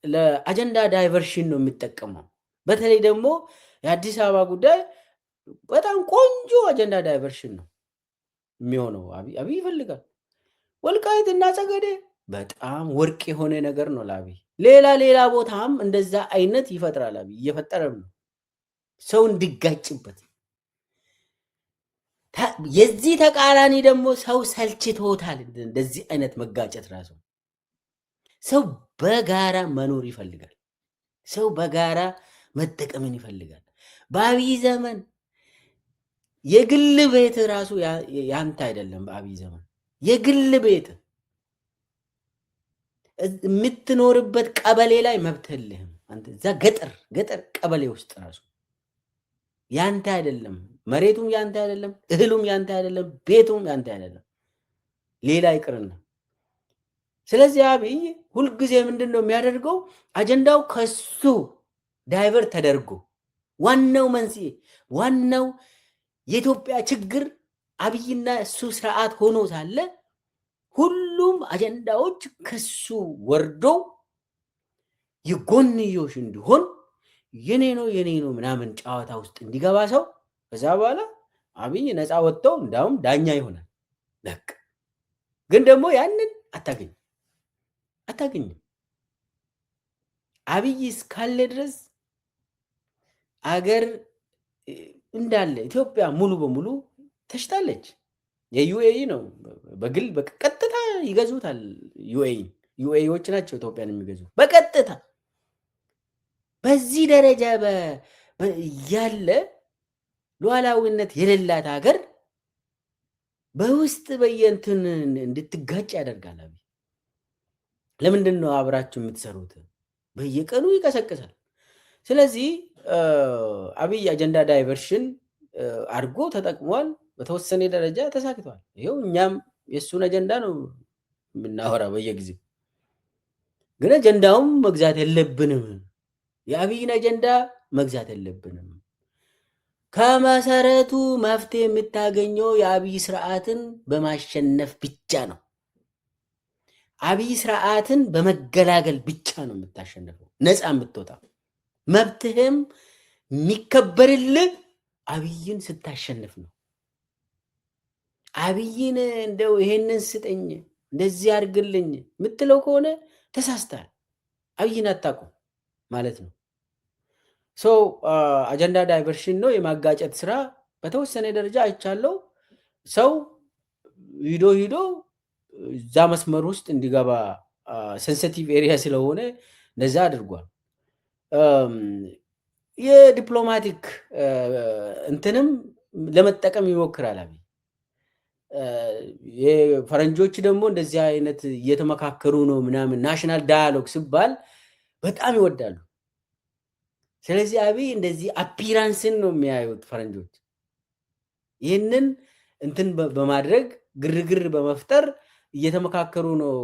[SPEAKER 1] ለአጀንዳ ዳይቨርሽን ነው የሚጠቀመው። በተለይ ደግሞ የአዲስ አበባ ጉዳይ በጣም ቆንጆ አጀንዳ ዳይቨርሽን ነው የሚሆነው። አብይ ይፈልጋል። ወልቃይት እና ጸገዴ በጣም ወርቅ የሆነ ነገር ነው ለአብይ። ሌላ ቦታም እንደዛ አይነት ይፈጥራል አብይ፣ እየፈጠረም ነው ሰው እንዲጋጭበት። የዚህ ተቃራኒ ደግሞ ሰው ሰልችቶታል እንደዚህ አይነት መጋጨት። ራሱ ሰው በጋራ መኖር ይፈልጋል። ሰው በጋራ መጠቀምን ይፈልጋል። በአብይ ዘመን የግል ቤት ራሱ ያንተ አይደለም። በአብይ ዘመን የግል ቤት የምትኖርበት ቀበሌ ላይ መብት የለህም አንተ። እዛ ገጠር ቀበሌ ውስጥ ራሱ ያንተ አይደለም። መሬቱም ያንተ አይደለም፣ እህሉም ያንተ አይደለም፣ ቤቱም ያንተ አይደለም። ሌላ ይቅርና። ስለዚህ አብይ ሁልጊዜ ምንድን ነው የሚያደርገው? አጀንዳው ከሱ ዳይቨር ተደርጎ ዋናው መንስኤ ዋናው የኢትዮጵያ ችግር አብይና እሱ ስርዓት ሆኖ ሳለ ሁሉም አጀንዳዎች ከሱ ወርዶ የጎንዮሽ እንዲሆን የኔ ነው ምናምን ጨዋታ ውስጥ እንዲገባ ሰው። ከዛ በኋላ አብይ ነፃ ወጥተው እንዳውም ዳኛ ይሆናል። በቃ ግን ደግሞ ያንን አታገኝም። አብይ እስካለ ድረስ አገር እንዳለ ኢትዮጵያ ሙሉ በሙሉ ተሽታለች። የዩኤኢ ነው በግል በቀጥታ ይገዙታል። ዩኤኢዎች ናቸው ኢትዮጵያን የሚገዙ በቀጥታ። በዚህ ደረጃ ያለ ሉዓላዊነት የሌላት ሀገር በውስጥ በየእንትን እንድትጋጭ ያደርጋል አብይ። ለምንድን ነው አብራችሁ የምትሰሩት? በየቀኑ ይቀሰቅሳል። ስለዚህ አብይ አጀንዳ ዳይቨርሽን አድርጎ ተጠቅሟል። በተወሰነ ደረጃ ተሳክቷል። ይኸው እኛም የእሱን አጀንዳ ነው የምናወራ በየጊዜው። ግን አጀንዳውም መግዛት የለብንም። የአብይን አጀንዳ መግዛት የለብንም። ከመሰረቱ መፍትሄ የምታገኘው የአብይ ስርዓትን በማሸነፍ ብቻ ነው። አብይ ስርዓትን በመገላገል ብቻ ነው የምታሸንፈው፣ ነፃ የምትወጣ መብትህም የሚከበርልህ አብይን ስታሸንፍ ነው። አብይን እንደው ይሄንን ስጠኝ እንደዚህ አድርግልኝ የምትለው ከሆነ ተሳስተሃል። አብይን አታውቁም ማለት ነው። አጀንዳ ዳይቨርሽን ነው የማጋጨት ስራ በተወሰነ ደረጃ አይቻለው። ሰው ሂዶ እዛ መስመር ውስጥ እንዲገባ ሴንሲቲቭ ኤሪያ ስለሆነ እንደዛ አድርጓል። የዲፕሎማቲክ እንትንም ለመጠቀም ይሞክራል አብይ። የፈረንጆች ደግሞ እንደዚህ አይነት እየተመካከሩ ነው ምናምን ናሽናል ዳያሎግ ሲባል በጣም ይወዳሉ። ስለዚህ አብይ እንደዚህ አፒራንስን ነው የሚያዩት ፈረንጆች። ይህንን እንትን በማድረግ ግርግር በመፍጠር እየተመካከሩ ነው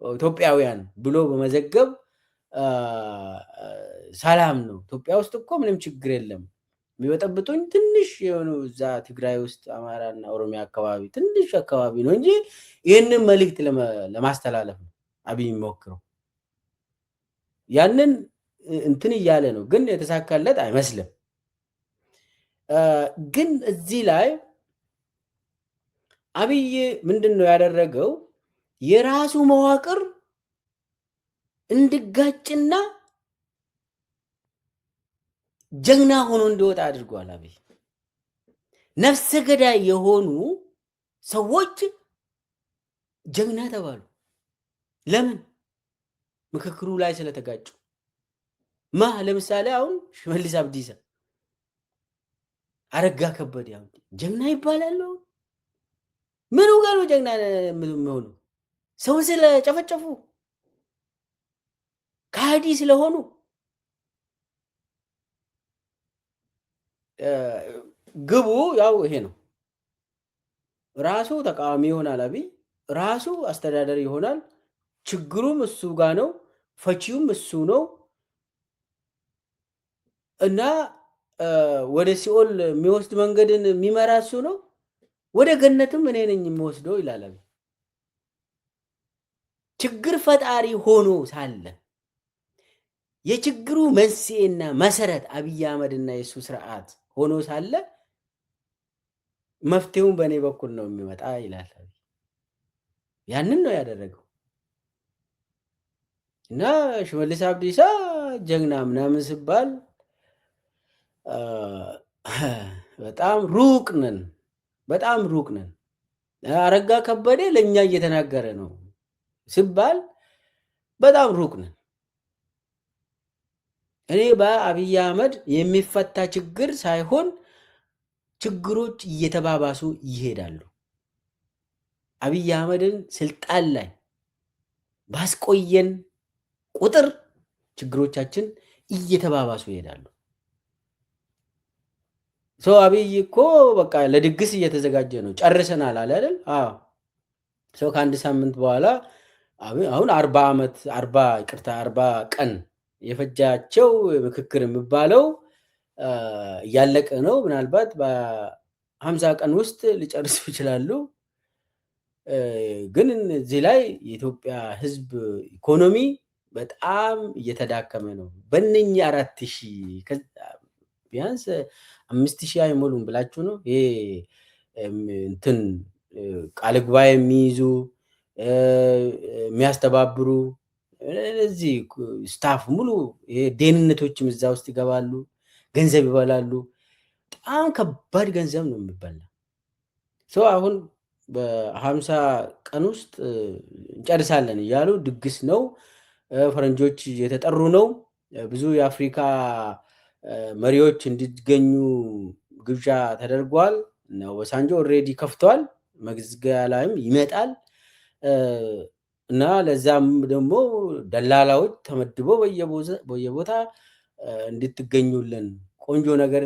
[SPEAKER 1] ኢትዮጵያውያን ብሎ በመዘገብ ሰላም ነው ኢትዮጵያ ውስጥ እኮ ምንም ችግር የለም፣ የሚበጠብጡኝ ትንሽ የሆኑ እዛ ትግራይ ውስጥ አማራና ኦሮሚያ አካባቢ ትንሽ አካባቢ ነው እንጂ ይህንን መልእክት ለማስተላለፍ ነው አብይ የሚሞክረው። ያንን እንትን እያለ ነው፣ ግን የተሳካለት አይመስልም። ግን እዚህ ላይ አብይ ምንድን ነው ያደረገው? የራሱ መዋቅር እንድጋጭና ጀግና ሆኖ እንዲወጣ አድርጓል። አብይ ነፍሰ ገዳይ የሆኑ ሰዎች ጀግና ተባሉ። ለምን? ምክክሩ ላይ ስለተጋጩ። ለምሳሌ አሁን ሽመልስ አብዲሳ፣ አረጋ ከበደ ጀግና ይባላሉ። ምኑ ጋር ነው ጀግና የሚሆኑ? ሰውን ስለጨፈጨፉ ከሃዲ ስለሆኑ ግቡ ያው ይሄ ነው። ራሱ ተቃዋሚ ይሆናል አብይ፣ ራሱ አስተዳደር ይሆናል። ችግሩም እሱ ጋር ነው፣ ፈቺውም እሱ ነው እና ወደ ሲኦል የሚወስድ መንገድን የሚመራ እሱ ነው፣ ወደ ገነትም እኔ ነኝ የሚወስደው ይላል። ችግር ፈጣሪ ሆኖ ሳለ የችግሩ መንስኤና መሰረት አብይ አህመድና የሱ ስርዓት ሆኖ ሳለ መፍትሄውን በእኔ በኩል ነው የሚመጣ ይላል። ያንን ነው ያደረገው እና ሽመልስ አብዲሳ ጀግና ምናምን ሲባል በጣም ሩቅ ነን፣ በጣም ሩቅ ነን። አረጋ ከበደ ለእኛ እየተናገረ ነው ሲባል በጣም ሩቅ ነን። እኔ በአብይ አህመድ የሚፈታ ችግር ሳይሆን ችግሮች እየተባባሱ ይሄዳሉ። አብይ አህመድን ስልጣን ላይ ባስቆየን ቁጥር ችግሮቻችን እየተባባሱ ይሄዳሉ። ሰው አብይ እኮ በቃ ለድግስ እየተዘጋጀ ነው። ጨርሰናል አለ አይደል? አዎ። ሰው ከአንድ ሳምንት በኋላ አሁን 40 ቀን የፈጃቸው ምክክር የሚባለው እያለቀ ነው። ምናልባት በ50 ቀን ውስጥ ሊጨርሱ ይችላሉ። ግን እዚህ ላይ የኢትዮጵያ ሕዝብ ኢኮኖሚ በጣም እየተዳከመ ነው። በእነኚህ 4000 ቢያንስ 5000 አይሞሉም ብላችሁ ነው ይሄ እንትን ቃል ጉባኤ የሚይዙ የሚያስተባብሩ እዚህ ስታፍ ሙሉ ደህንነቶችም እዛ ውስጥ ይገባሉ፣ ገንዘብ ይበላሉ። በጣም ከባድ ገንዘብ ነው የሚበላ። ሰው አሁን በ50 ቀን ውስጥ እንጨርሳለን እያሉ ድግስ ነው። ፈረንጆች የተጠሩ ነው። ብዙ የአፍሪካ መሪዎች እንዲገኙ ግብዣ ተደርጓል። ኦባሳንጆ ኦልሬዲ ከፍተዋል። መግዝጊያ ላይም ይመጣል እና ለዛም ደግሞ ደላላዎች ተመድቦ በየቦታ እንድትገኙልን ቆንጆ ነገር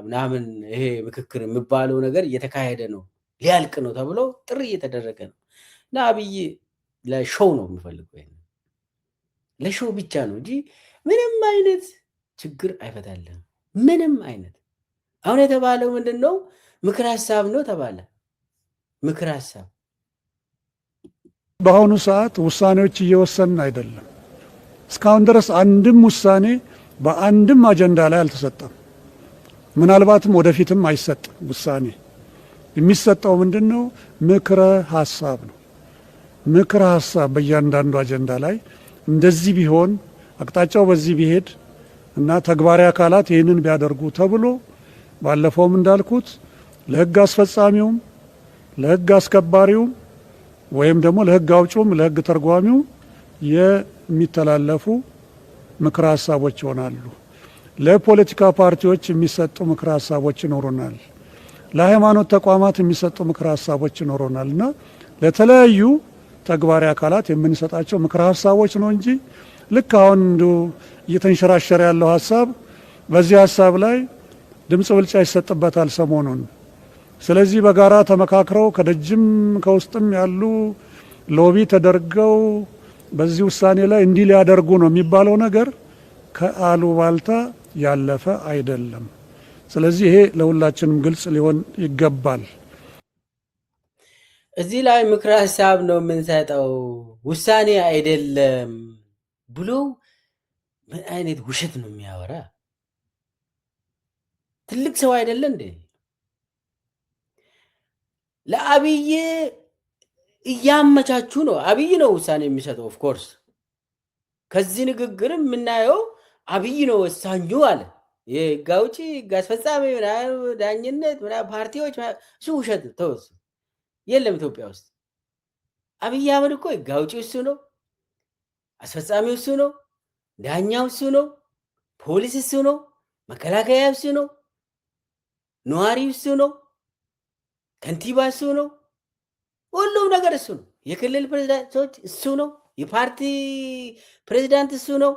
[SPEAKER 1] ምናምን ይሄ ምክክር የሚባለው ነገር እየተካሄደ ነው፣ ሊያልቅ ነው ተብሎ ጥሪ እየተደረገ ነው። እና አብይ ለሾው ነው የሚፈልገው፣ ለሾው ብቻ ነው እንጂ ምንም አይነት ችግር አይፈታልም። ምንም አይነት አሁን የተባለው ምንድን ነው? ምክር ሀሳብ ነው ተባለ። ምክር ሀሳብ
[SPEAKER 2] በአሁኑ ሰዓት ውሳኔዎች እየወሰንን አይደለም። እስካሁን ድረስ አንድም ውሳኔ በአንድም አጀንዳ ላይ አልተሰጠም። ምናልባትም ወደፊትም አይሰጥም። ውሳኔ የሚሰጠው ምንድን ነው? ምክረ ሀሳብ ነው። ምክረ ሀሳብ በእያንዳንዱ አጀንዳ ላይ እንደዚህ ቢሆን አቅጣጫው በዚህ ቢሄድ እና ተግባራዊ አካላት ይህንን ቢያደርጉ ተብሎ ባለፈውም እንዳልኩት ለህግ አስፈጻሚውም ለህግ አስከባሪውም ወይም ደግሞ ለህግ አውጪውም ለህግ ተርጓሚው የሚተላለፉ ምክረ ሀሳቦች ይሆናሉ። ለፖለቲካ ፓርቲዎች የሚሰጡ ምክረ ሀሳቦች ይኖሩናል። ለሃይማኖት ተቋማት የሚሰጡ ምክረ ሀሳቦች ይኖሩናል እና ለተለያዩ ተግባራዊ አካላት የምንሰጣቸው ምክረ ሀሳቦች ነው እንጂ ልክ አሁን እንዲሁ እየተንሸራሸረ ያለው ሀሳብ በዚህ ሀሳብ ላይ ድምፅ ብልጫ ይሰጥበታል ሰሞኑን። ስለዚህ በጋራ ተመካክረው ከደጅም ከውስጥም ያሉ ሎቢ ተደርገው በዚህ ውሳኔ ላይ እንዲህ ሊያደርጉ ነው የሚባለው ነገር ከአሉባልታ ያለፈ አይደለም። ስለዚህ ይሄ ለሁላችንም ግልጽ ሊሆን ይገባል።
[SPEAKER 1] እዚህ ላይ ምክረ ሀሳብ ነው የምንሰጠው፣ ውሳኔ አይደለም ብሎ ምን አይነት ውሸት ነው የሚያወራ? ትልቅ ሰው አይደለ እንዴ? ለአብይ እያመቻቹ ነው። አብይ ነው ውሳኔ የሚሰጠው። ኦፍኮርስ ከዚህ ንግግር የምናየው አብይ ነው ወሳኙ አለ። የህግ አውጪ፣ ህግ አስፈጻሚ፣ ዳኝነት፣ ፓርቲዎች እሱ ውሸት ተወሱ። የለም ኢትዮጵያ ውስጥ አብይ አህመድ እኮ ህግ አውጪ እሱ ነው፣ አስፈጻሚ እሱ ነው፣ ዳኛው እሱ ነው፣ ፖሊስ እሱ ነው፣ መከላከያ እሱ ነው፣ ነዋሪ እሱ ነው፣ ከንቲባ እሱ ነው፣ ሁሉም ነገር እሱ ነው። የክልል ፕሬዚዳንቶች እሱ ነው፣ የፓርቲ ፕሬዚዳንት እሱ ነው።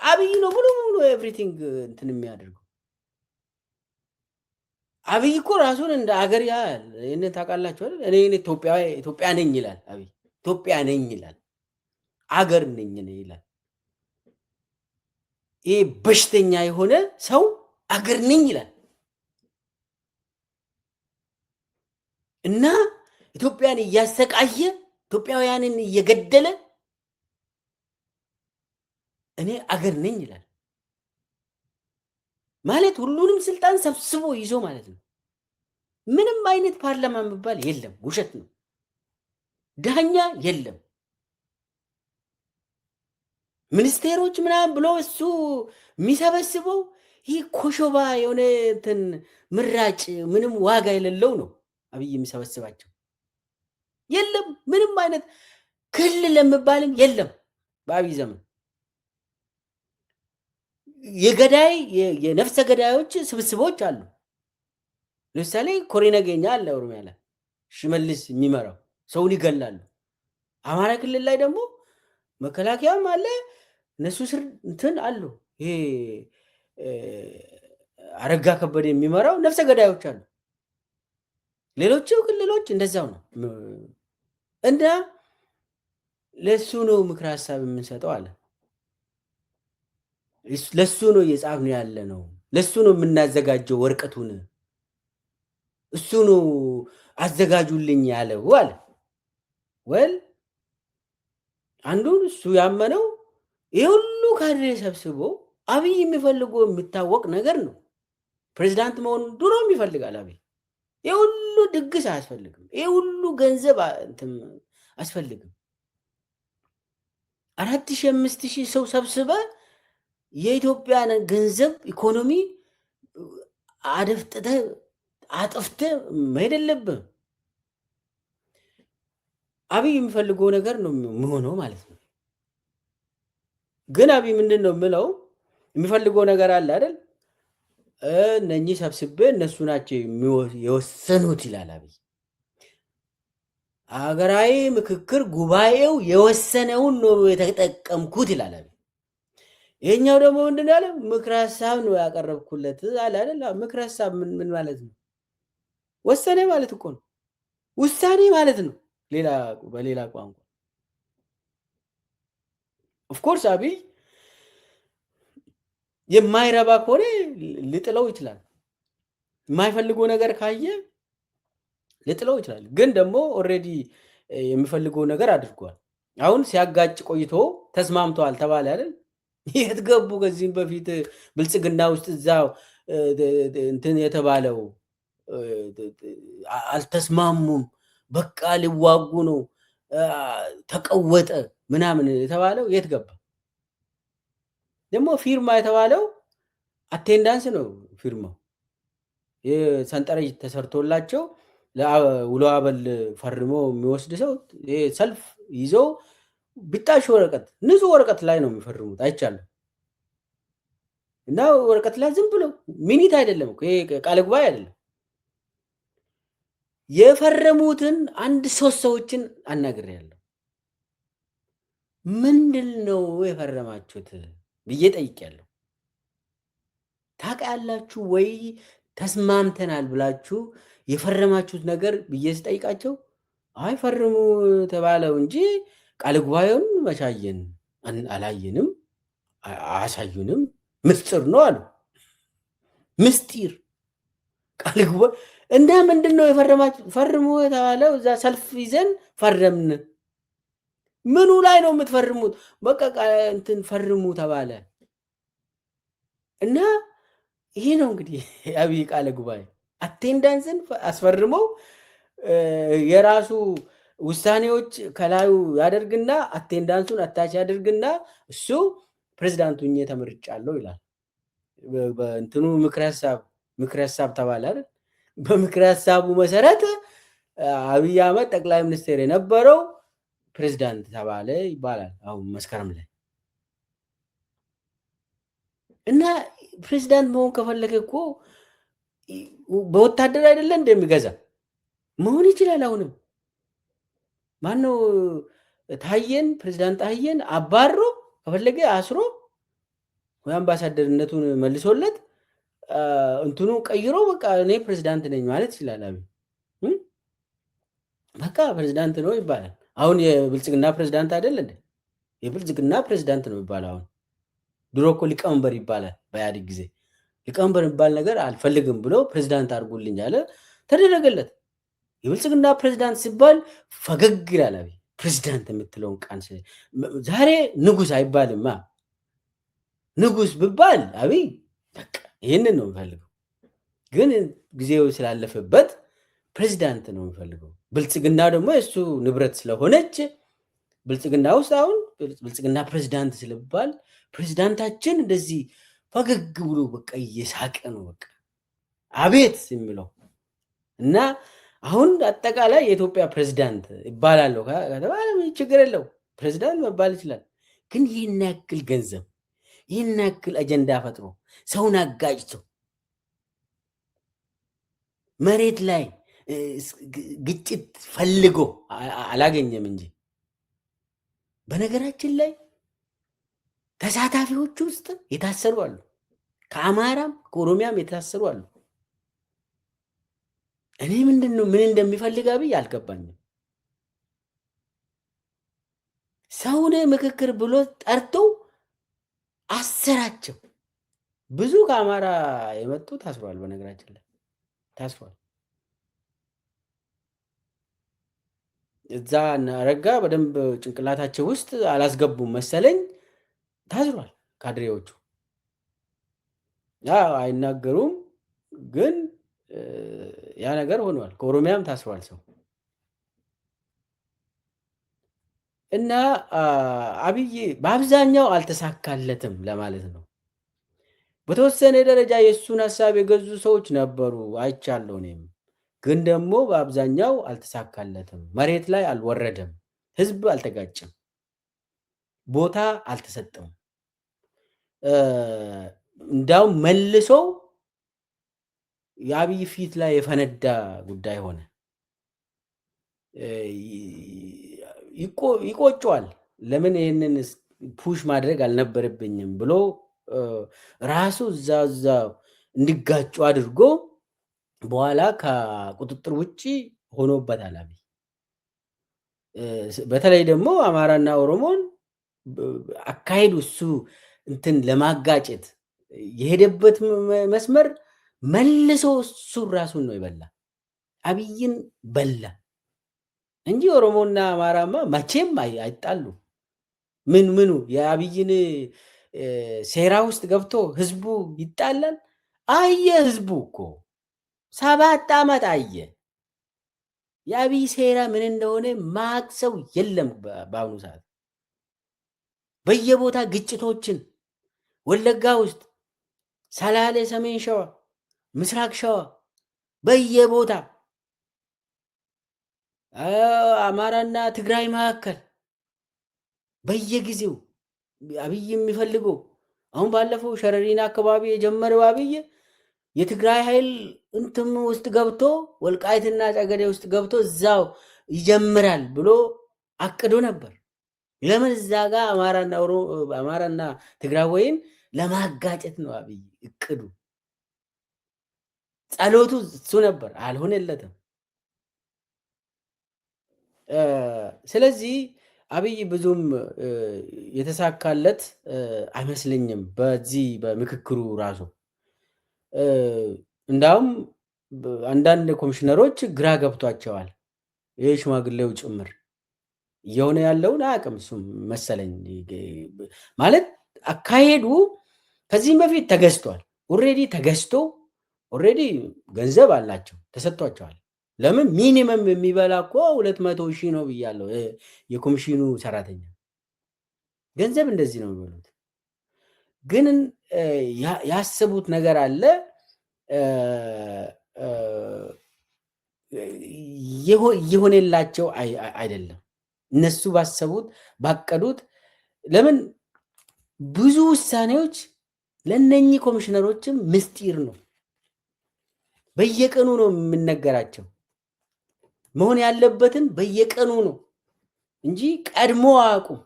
[SPEAKER 1] አብይ ነው ሙሉ ሙሉ ኤቭሪቲንግ እንትን የሚያደርገው። አብይ እኮ ራሱን እንደ አገር ያህል ይህንን ታውቃላችሁ አይደል? እኔ ኢትዮጵያ ነኝ ይላል። አብይ ኢትዮጵያ ነኝ ይላል፣ አገር ነኝ ይላል። ይህ በሽተኛ የሆነ ሰው አገር ነኝ ይላል እና ኢትዮጵያን እያሰቃየ ኢትዮጵያውያንን እየገደለ እኔ አገር ነኝ ይላል ማለት ሁሉንም ስልጣን ሰብስቦ ይዞ ማለት ነው። ምንም አይነት ፓርላማ የሚባል የለም፣ ውሸት ነው። ዳኛ የለም፣ ሚኒስቴሮች ምናምን ብሎ እሱ የሚሰበስበው ይህ ኮሾባ የሆነ እንትን ምራጭ ምንም ዋጋ የሌለው ነው። አብይ የሚሰበስባቸው የለም። ምንም አይነት ክልል የሚባልም የለም በአብይ ዘመን። የገዳይ የነፍሰ ገዳዮች ስብስቦች አሉ። ለምሳሌ ኮሬ ነገኛ አለ ኦሮሚያ ላይ ሽመልስ የሚመራው ሰውን ይገላሉ። አማራ ክልል ላይ ደግሞ መከላከያም አለ፣ እነሱ ስር እንትን አሉ። ይሄ አረጋ ከበደ የሚመራው ነፍሰ ገዳዮች አሉ። ሌሎቹ ክልሎች እንደዛው ነው እና ለሱ ነው ምክረ ሀሳብ የምንሰጠው አለ። ለሱ ነው እየጻፍን ያለ ነው። ለሱ ነው የምናዘጋጀው ወረቀቱን። እሱ ነው አዘጋጁልኝ ያለው አለ። ወል አንዱን እሱ ያመነው ይህ ሁሉ ካድሬ ሰብስቦ አብይ የሚፈልገው የሚታወቅ ነገር ነው። ፕሬዚዳንት መሆኑ ድሮም ይፈልጋል አብይ። ይህ ሁሉ ድግስ አያስፈልግም። ይህ ሁሉ ገንዘብ አያስፈልግም። 4,000 5,000 ሰው ሰብስበ የኢትዮጵያን ገንዘብ ኢኮኖሚ አጥፍተ መሄድ የለብህም። አብይ የሚፈልገው ነገር ነው የሚሆነው ማለት ነው። ግን አብይ ምንድን ነው የምለው የሚፈልገው ነገር አለ አይደል? እነኚህ ሰብስቤ እነሱ ናቸው የወሰኑት ይላል አብይ። ሀገራዊ ምክክር ጉባኤው የወሰነውን ነው የተጠቀምኩት ይላል አብይ። ይሄኛው ደግሞ ምንድን ያለ ምክረ ሀሳብ ነው ያቀረብኩለት አለ አይደል? ምክረ ሀሳብ ምን ማለት ነው? ወሰነ ማለት እኮ ነው። ውሳኔ ማለት ነው በሌላ ቋንቋ። ኦፍኮርስ አብይ የማይረባ ከሆነ ልጥለው ይችላል። የማይፈልገው ነገር ካየ ልጥለው ይችላል። ግን ደግሞ ኦልሬዲ የሚፈልገው ነገር አድርጓል። አሁን ሲያጋጭ ቆይቶ ተስማምተዋል ተባለ አይደል? የት ገቡ? ከዚህም በፊት ብልጽግና ውስጥ እዛው እንትን የተባለው አልተስማሙም፣ በቃ ሊዋጉ ነው፣ ተቀወጠ ምናምን የተባለው የት ገባ? ደግሞ ፊርማ የተባለው አቴንዳንስ ነው። ፊርማው ሰንጠረዥ ተሰርቶላቸው ለውሎ አበል ፈርሞ የሚወስድ ሰው ሰልፍ ይዘው ብጣሽ ወረቀት ንጹህ ወረቀት ላይ ነው የሚፈርሙት። አይቻልም። እና ወረቀት ላይ ዝም ብሎ ሚኒት አይደለም እኮ ቃል ጉባኤ አይደለም። የፈረሙትን 1-3 ሰዎችን አናግሬያለሁ። ምንድን ነው የፈረማችሁት ብዬ ጠይቄያለሁ። ታውቃላችሁ ወይ ተስማምተናል ብላችሁ የፈረማችሁት ነገር ብዬ ስጠይቃቸው አይ ፈርሙ ተባለው እንጂ ቃል ጉባኤውን መቻየን አላየንም፣ አያሳዩንም፣ ምስጢር ነው አሉ። ምስጢር ቃል ጉባኤ እና ምንድን ነው የፈረማችሁ? ፈርሙ የተባለው እዛ ሰልፍ ይዘን ፈረምን። ምኑ ላይ ነው የምትፈርሙት? በቃ እንትን ፈርሙ ተባለ እና ይሄ ነው እንግዲህ አብይ ቃለ ጉባኤ አቴንዳንስን አስፈርመው የራሱ ውሳኔዎች ከላዩ ያደርግና አቴንዳንሱን አታች ያደርግና እሱ ፕሬዝዳንቱ ኘ ተመርጫለሁ ይላል። በእንትኑ ምክረ ሀሳብ ተባለ አይደል? በምክረ ሀሳቡ መሰረት አብይ አህመድ ጠቅላይ ሚኒስትር የነበረው ፕሬዝዳንት ተባለ ይባላል አሁን መስከረም ላይ። እና ፕሬዝዳንት መሆን ከፈለገ እኮ በወታደር አይደለ እንደሚገዛ መሆን ይችላል። አሁንም ማነው ታየን ፕሬዝዳንት ታየን አባሮ ከፈለገ አስሮ ወይ አምባሳደርነቱን መልሶለት እንትኑ ቀይሮ በቃ እኔ ፕሬዝዳንት ነኝ ማለት ይችላል። አብይ በቃ ፕሬዝዳንት ነው ይባላል። አሁን የብልጽግና ፕሬዝዳንት አይደል እንዴ? የብልጽግና ፕሬዝዳንት ነው ይባላል። አሁን ድሮ እኮ ሊቀመንበር ይባላል። በኢህአዴግ ጊዜ ሊቀመንበር የሚባል ነገር አልፈልግም ብሎ ፕሬዝዳንት አድርጉልኝ አለ፣ ተደረገለት። የብልጽግና ፕሬዝዳንት ሲባል ፈገግ ይላል አብይ። ፕሬዝዳንት የምትለውን ቃል ዛሬ ንጉስ አይባልማ። ንጉስ ብባል አብይ በቃ ይህንን ነው የሚፈልገው። ግን ጊዜው ስላለፈበት ፕሬዝዳንት ነው የሚፈልገው። ብልጽግና ደግሞ የእሱ ንብረት ስለሆነች ብልጽግና ውስጥ አሁን ብልጽግና ፕሬዝዳንት ስለሚባል ፕሬዝዳንታችን እንደዚህ ፈገግ ብሎ በቃ እየሳቀ ነው በቃ አቤት የሚለው እና አሁን አጠቃላይ የኢትዮጵያ ፕሬዝዳንት ይባላለሁ ከተባለ ችግር የለው፣ ፕሬዝዳንት መባል ይችላል። ግን ይህን ያክል ገንዘብ ይህን ያክል አጀንዳ ፈጥሮ ሰውን አጋጭቶ መሬት ላይ ግጭት ፈልጎ አላገኘም እንጂ በነገራችን ላይ ተሳታፊዎች ውስጥ የታሰሩ አሉ። ከአማራም ከኦሮሚያም የታሰሩ አሉ። እኔ ምንድን ነው ምን እንደሚፈልግ አብይ አልገባኝም። ሰውን ምክክር ብሎ ጠርቶ አሰራቸው። ብዙ ከአማራ የመጡ ታስሯል። በነገራችን ላይ ታስሯል። እዛ አረጋ በደንብ ጭንቅላታቸው ውስጥ አላስገቡም መሰለኝ፣ ታስሯል። ካድሬዎቹ አይናገሩም፣ ግን ያ ነገር ሆኗል። ከኦሮሚያም ታስሯል ሰው እና አብይ በአብዛኛው አልተሳካለትም ለማለት ነው። በተወሰነ ደረጃ የእሱን ሀሳብ የገዙ ሰዎች ነበሩ፣ አይቻለሁ እኔም። ግን ደግሞ በአብዛኛው አልተሳካለትም። መሬት ላይ አልወረደም። ህዝብ አልተጋጨም። ቦታ አልተሰጠውም። እንዳውም መልሶ የአብይ ፊት ላይ የፈነዳ ጉዳይ ሆነ። ይቆጨዋል። ለምን ይህንን ፑሽ ማድረግ አልነበረብኝም ብሎ ራሱ እዛ እንዲጋጩ አድርጎ በኋላ ከቁጥጥር ውጭ ሆኖበታል አብይ። በተለይ ደግሞ አማራና ኦሮሞን አካሄዱ እሱ እንትን ለማጋጨት የሄደበት መስመር መልሶ እሱ ራሱን ነው ይበላ፣ አብይን በላ እንጂ ኦሮሞና አማራማ መቼም አይጣሉ። ምኑ የአብይን ሴራ ውስጥ ገብቶ ህዝቡ ይጣላል? አየ ህዝቡ እኮ 7 ዓመት አየ። የአብይ ሴራ ምን እንደሆነ ማቅ ሰው የለም። በአሁኑ ሰዓት በየቦታ ግጭቶችን ወለጋ ውስጥ፣ ሰላሌ፣ ሰሜን ሸዋ፣ ምስራቅ ሸዋ በየቦታ አማራና ትግራይ መካከል በየጊዜው አብይ የሚፈልገው አሁን ባለፈው ሸረሪና አካባቢ የጀመረው አብይ የትግራይ ኃይል እንትም ውስጥ ገብቶ ወልቃይትና ጠገዴ ውስጥ ገብቶ እዛው ይጀምራል ብሎ አቅዶ ነበር። ለምን እዛ ጋር አማራና ትግራይ ወይን ለማጋጨት ነው አብይ እቅዱ። ጸሎቱ እሱ ነበር፣ አልሆነለትም። ስለዚህ አብይ ብዙም የተሳካለት አይመስለኝም በዚህ በምክክሩ ራሱ። እንዳውም አንዳንድ ኮሚሽነሮች ግራ ገብቷቸዋል። ይህ ሽማግሌው ጭምር እየሆነ ያለውን አያውቅም እሱም መሰለኝ። ማለት አካሄዱ ከዚህም በፊት ተገዝቷል። ኦልሬዲ ተገዝቶ ኦልሬዲ ገንዘብ አላቸው ተሰጥቷቸዋል። ለምን ሚኒመም የሚበላ እኮ 200,000 ነው ብያለሁ። የኮሚሽኑ ሰራተኛ ገንዘብ እንደዚህ ነው የሚበሉት። ግን ያሰቡት ነገር አለ የሆነላቸው አይደለም። እነሱ ባሰቡት ባቀዱት። ለምን ብዙ ውሳኔዎች ለነኚህ ኮሚሽነሮችም ምስጢር ነው፣ በየቀኑ ነው የምነገራቸው። መሆን ያለበትን በየቀኑ ነው እንጂ ቀድሞ አያውቁም።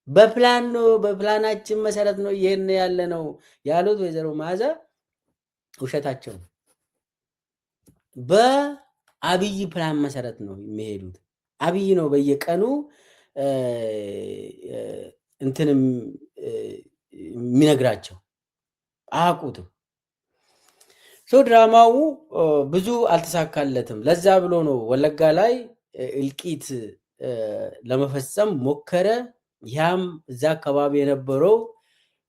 [SPEAKER 1] በፕላን ነው፣ በፕላናችን መሰረት ነው ይሄን ያለ ነው ያሉት ወይዘሮ መዓዛ ውሸታቸው ነው። በአብይ ፕላን መሰረት ነው የሚሄዱት። አብይ ነው በየቀኑ እንትንም የሚነግራቸው፣ አያውቁትም። ድራማው ብዙ አልተሳካለትም። ለዛ ብሎ ነው ወለጋ ላይ እልቂት ለመፈጸም ሞከረ። ያም እዛ አካባቢ የነበረው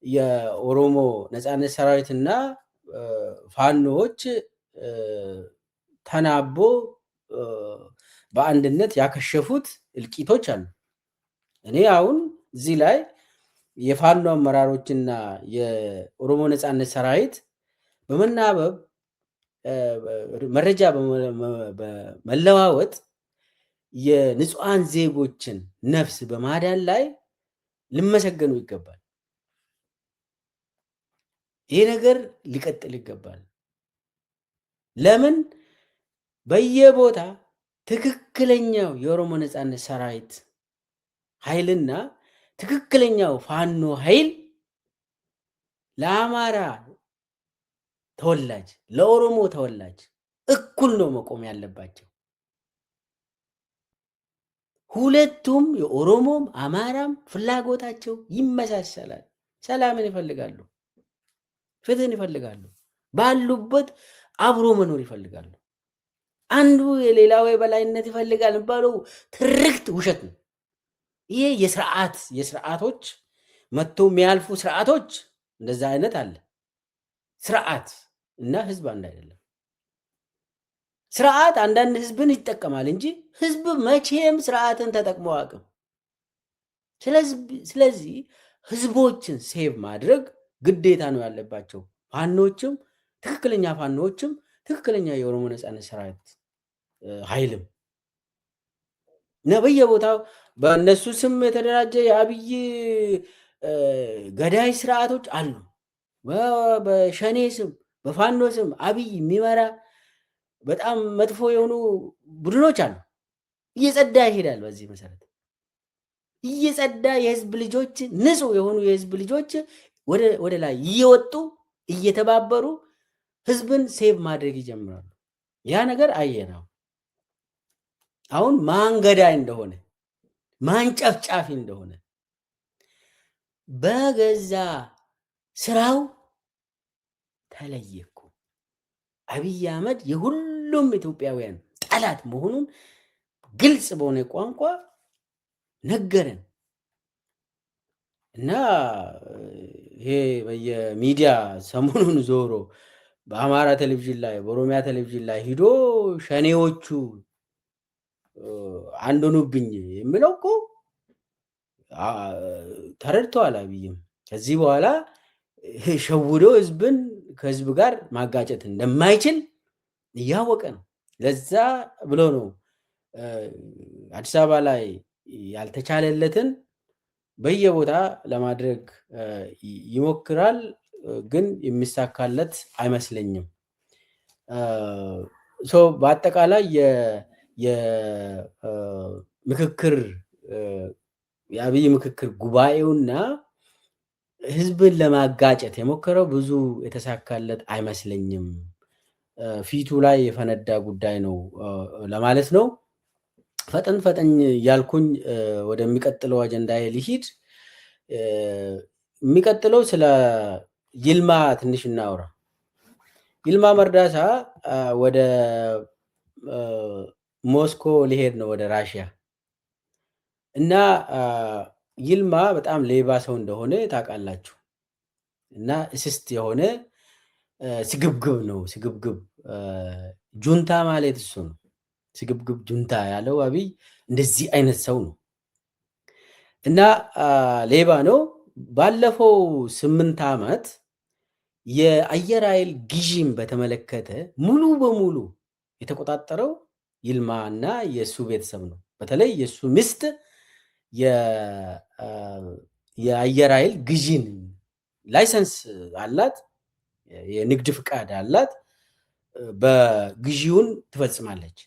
[SPEAKER 1] የኦሮሞ ነፃነት ሰራዊትና ፋኖዎች ተናቦ በአንድነት ያከሸፉት እልቂቶች አሉ። እኔ አሁን እዚህ ላይ የፋኖ አመራሮችና የኦሮሞ ነፃነት ሰራዊት በመናበብ መረጃ በመለዋወጥ የንጹሐን ዜጎችን ነፍስ በማዳን ላይ ሊመሰገኑ ይገባል። ይሄ ነገር ሊቀጥል ይገባል። ለምን በየቦታ ትክክለኛው የኦሮሞ ነፃነት ሰራዊት ኃይልና ትክክለኛው ፋኖ ኃይል ለአማራ ተወላጅ ለኦሮሞ ተወላጅ እኩል ነው መቆም ያለባቸው። ሁለቱም የኦሮሞም አማራም ፍላጎታቸው ይመሳሰላል። ሰላምን ይፈልጋሉ፣ ፍትህን ይፈልጋሉ፣ ባሉበት አብሮ መኖር ይፈልጋሉ። አንዱ የሌላው የበላይነት ይፈልጋል የሚባለው ትርክት ውሸት ነው። ይሄ የስርዓቶች መጥቶ የሚያልፉ ስርዓቶች እንደዛ አይነት አለ። ስርዓት እና ህዝብ አንድ አይደለም። ስርዓት አንዳንድ ህዝብን ይጠቀማል እንጂ ህዝብ መቼም ስርዓትን ተጠቅሞ አቅም። ስለዚህ ህዝቦችን ሴቭ ማድረግ ግዴታ ነው ያለባቸው። ፋኖችም ትክክለኛ ፋኖችም ትክክለኛ የኦሮሞ ነፃነት ሰራዊት ኃይልም እና በየቦታው በእነሱ ስም የተደራጀ የአብይ ገዳይ ስርዓቶች አሉ። በሸኔ ስም በፋኖ ስም አብይ የሚመራ በጣም መጥፎ የሆኑ ቡድኖች አሉ። እየጸዳ ይሄዳል። በዚህ መሰረት እየጸዳ የህዝብ ልጆች ንጹህ የሆኑ የህዝብ ልጆች ወደ ላይ እየወጡ እየተባበሩ ህዝብን ሴቭ ማድረግ ይጀምራሉ። ያ ነገር አየነው። አሁን ማን ገዳይ እንደሆነ ማን ጨፍጫፊ እንደሆነ በገዛ ስራው ተለየኩ። አብይ አህመድ የሁሉም ኢትዮጵያውያን ጠላት መሆኑን ግልጽ በሆነ ቋንቋ ነገረን እና ይሄ በየሚዲያ ሰሞኑን ዞሮ በአማራ ቴሌቪዥን ላይ በኦሮሚያ ቴሌቪዥን ላይ ሂዶ ሸኔዎቹ አንዱኑብኝ የሚለው እኮ ተረድተዋል። አብይም ከዚህ በኋላ ሸውዶ ህዝብን ከህዝብ ጋር ማጋጨት እንደማይችል እያወቀ ነው። ለዛ ብሎ ነው አዲስ አበባ ላይ ያልተቻለለትን በየቦታ ለማድረግ ይሞክራል፣ ግን የሚሳካለት አይመስለኝም። በአጠቃላይ የአብይ ምክክር ጉባኤውና ህዝብን ለማጋጨት የሞከረው ብዙ የተሳካለት አይመስለኝም። ፊቱ ላይ የፈነዳ ጉዳይ ነው ለማለት ነው። ፈጠን ፈጠን ያልኩኝ ወደሚቀጥለው አጀንዳ ሊሂድ። የሚቀጥለው ስለ ይልማ ትንሽ እናውራ። ይልማ መርዳሳ ወደ ሞስኮ ሊሄድ ነው፣ ወደ ራሽያ እና ይልማ በጣም ሌባ ሰው እንደሆነ ታውቃላችሁ። እና እስስት የሆነ ስግብግብ ነው። ስግብግብ ጁንታ ማለት እሱ ነው። ስግብግብ ጁንታ ያለው አብይ እንደዚህ አይነት ሰው ነው እና ሌባ ነው። ባለፈው 8 ዓመት የአየር ኃይል ግዢን በተመለከተ ሙሉ በሙሉ የተቆጣጠረው ይልማ እና የእሱ ቤተሰብ ነው። በተለይ የእሱ ሚስት የአየር ኃይል ግዢን ላይሰንስ አላት፣ የንግድ ፍቃድ አላት። በግዢውን ትፈጽማለች።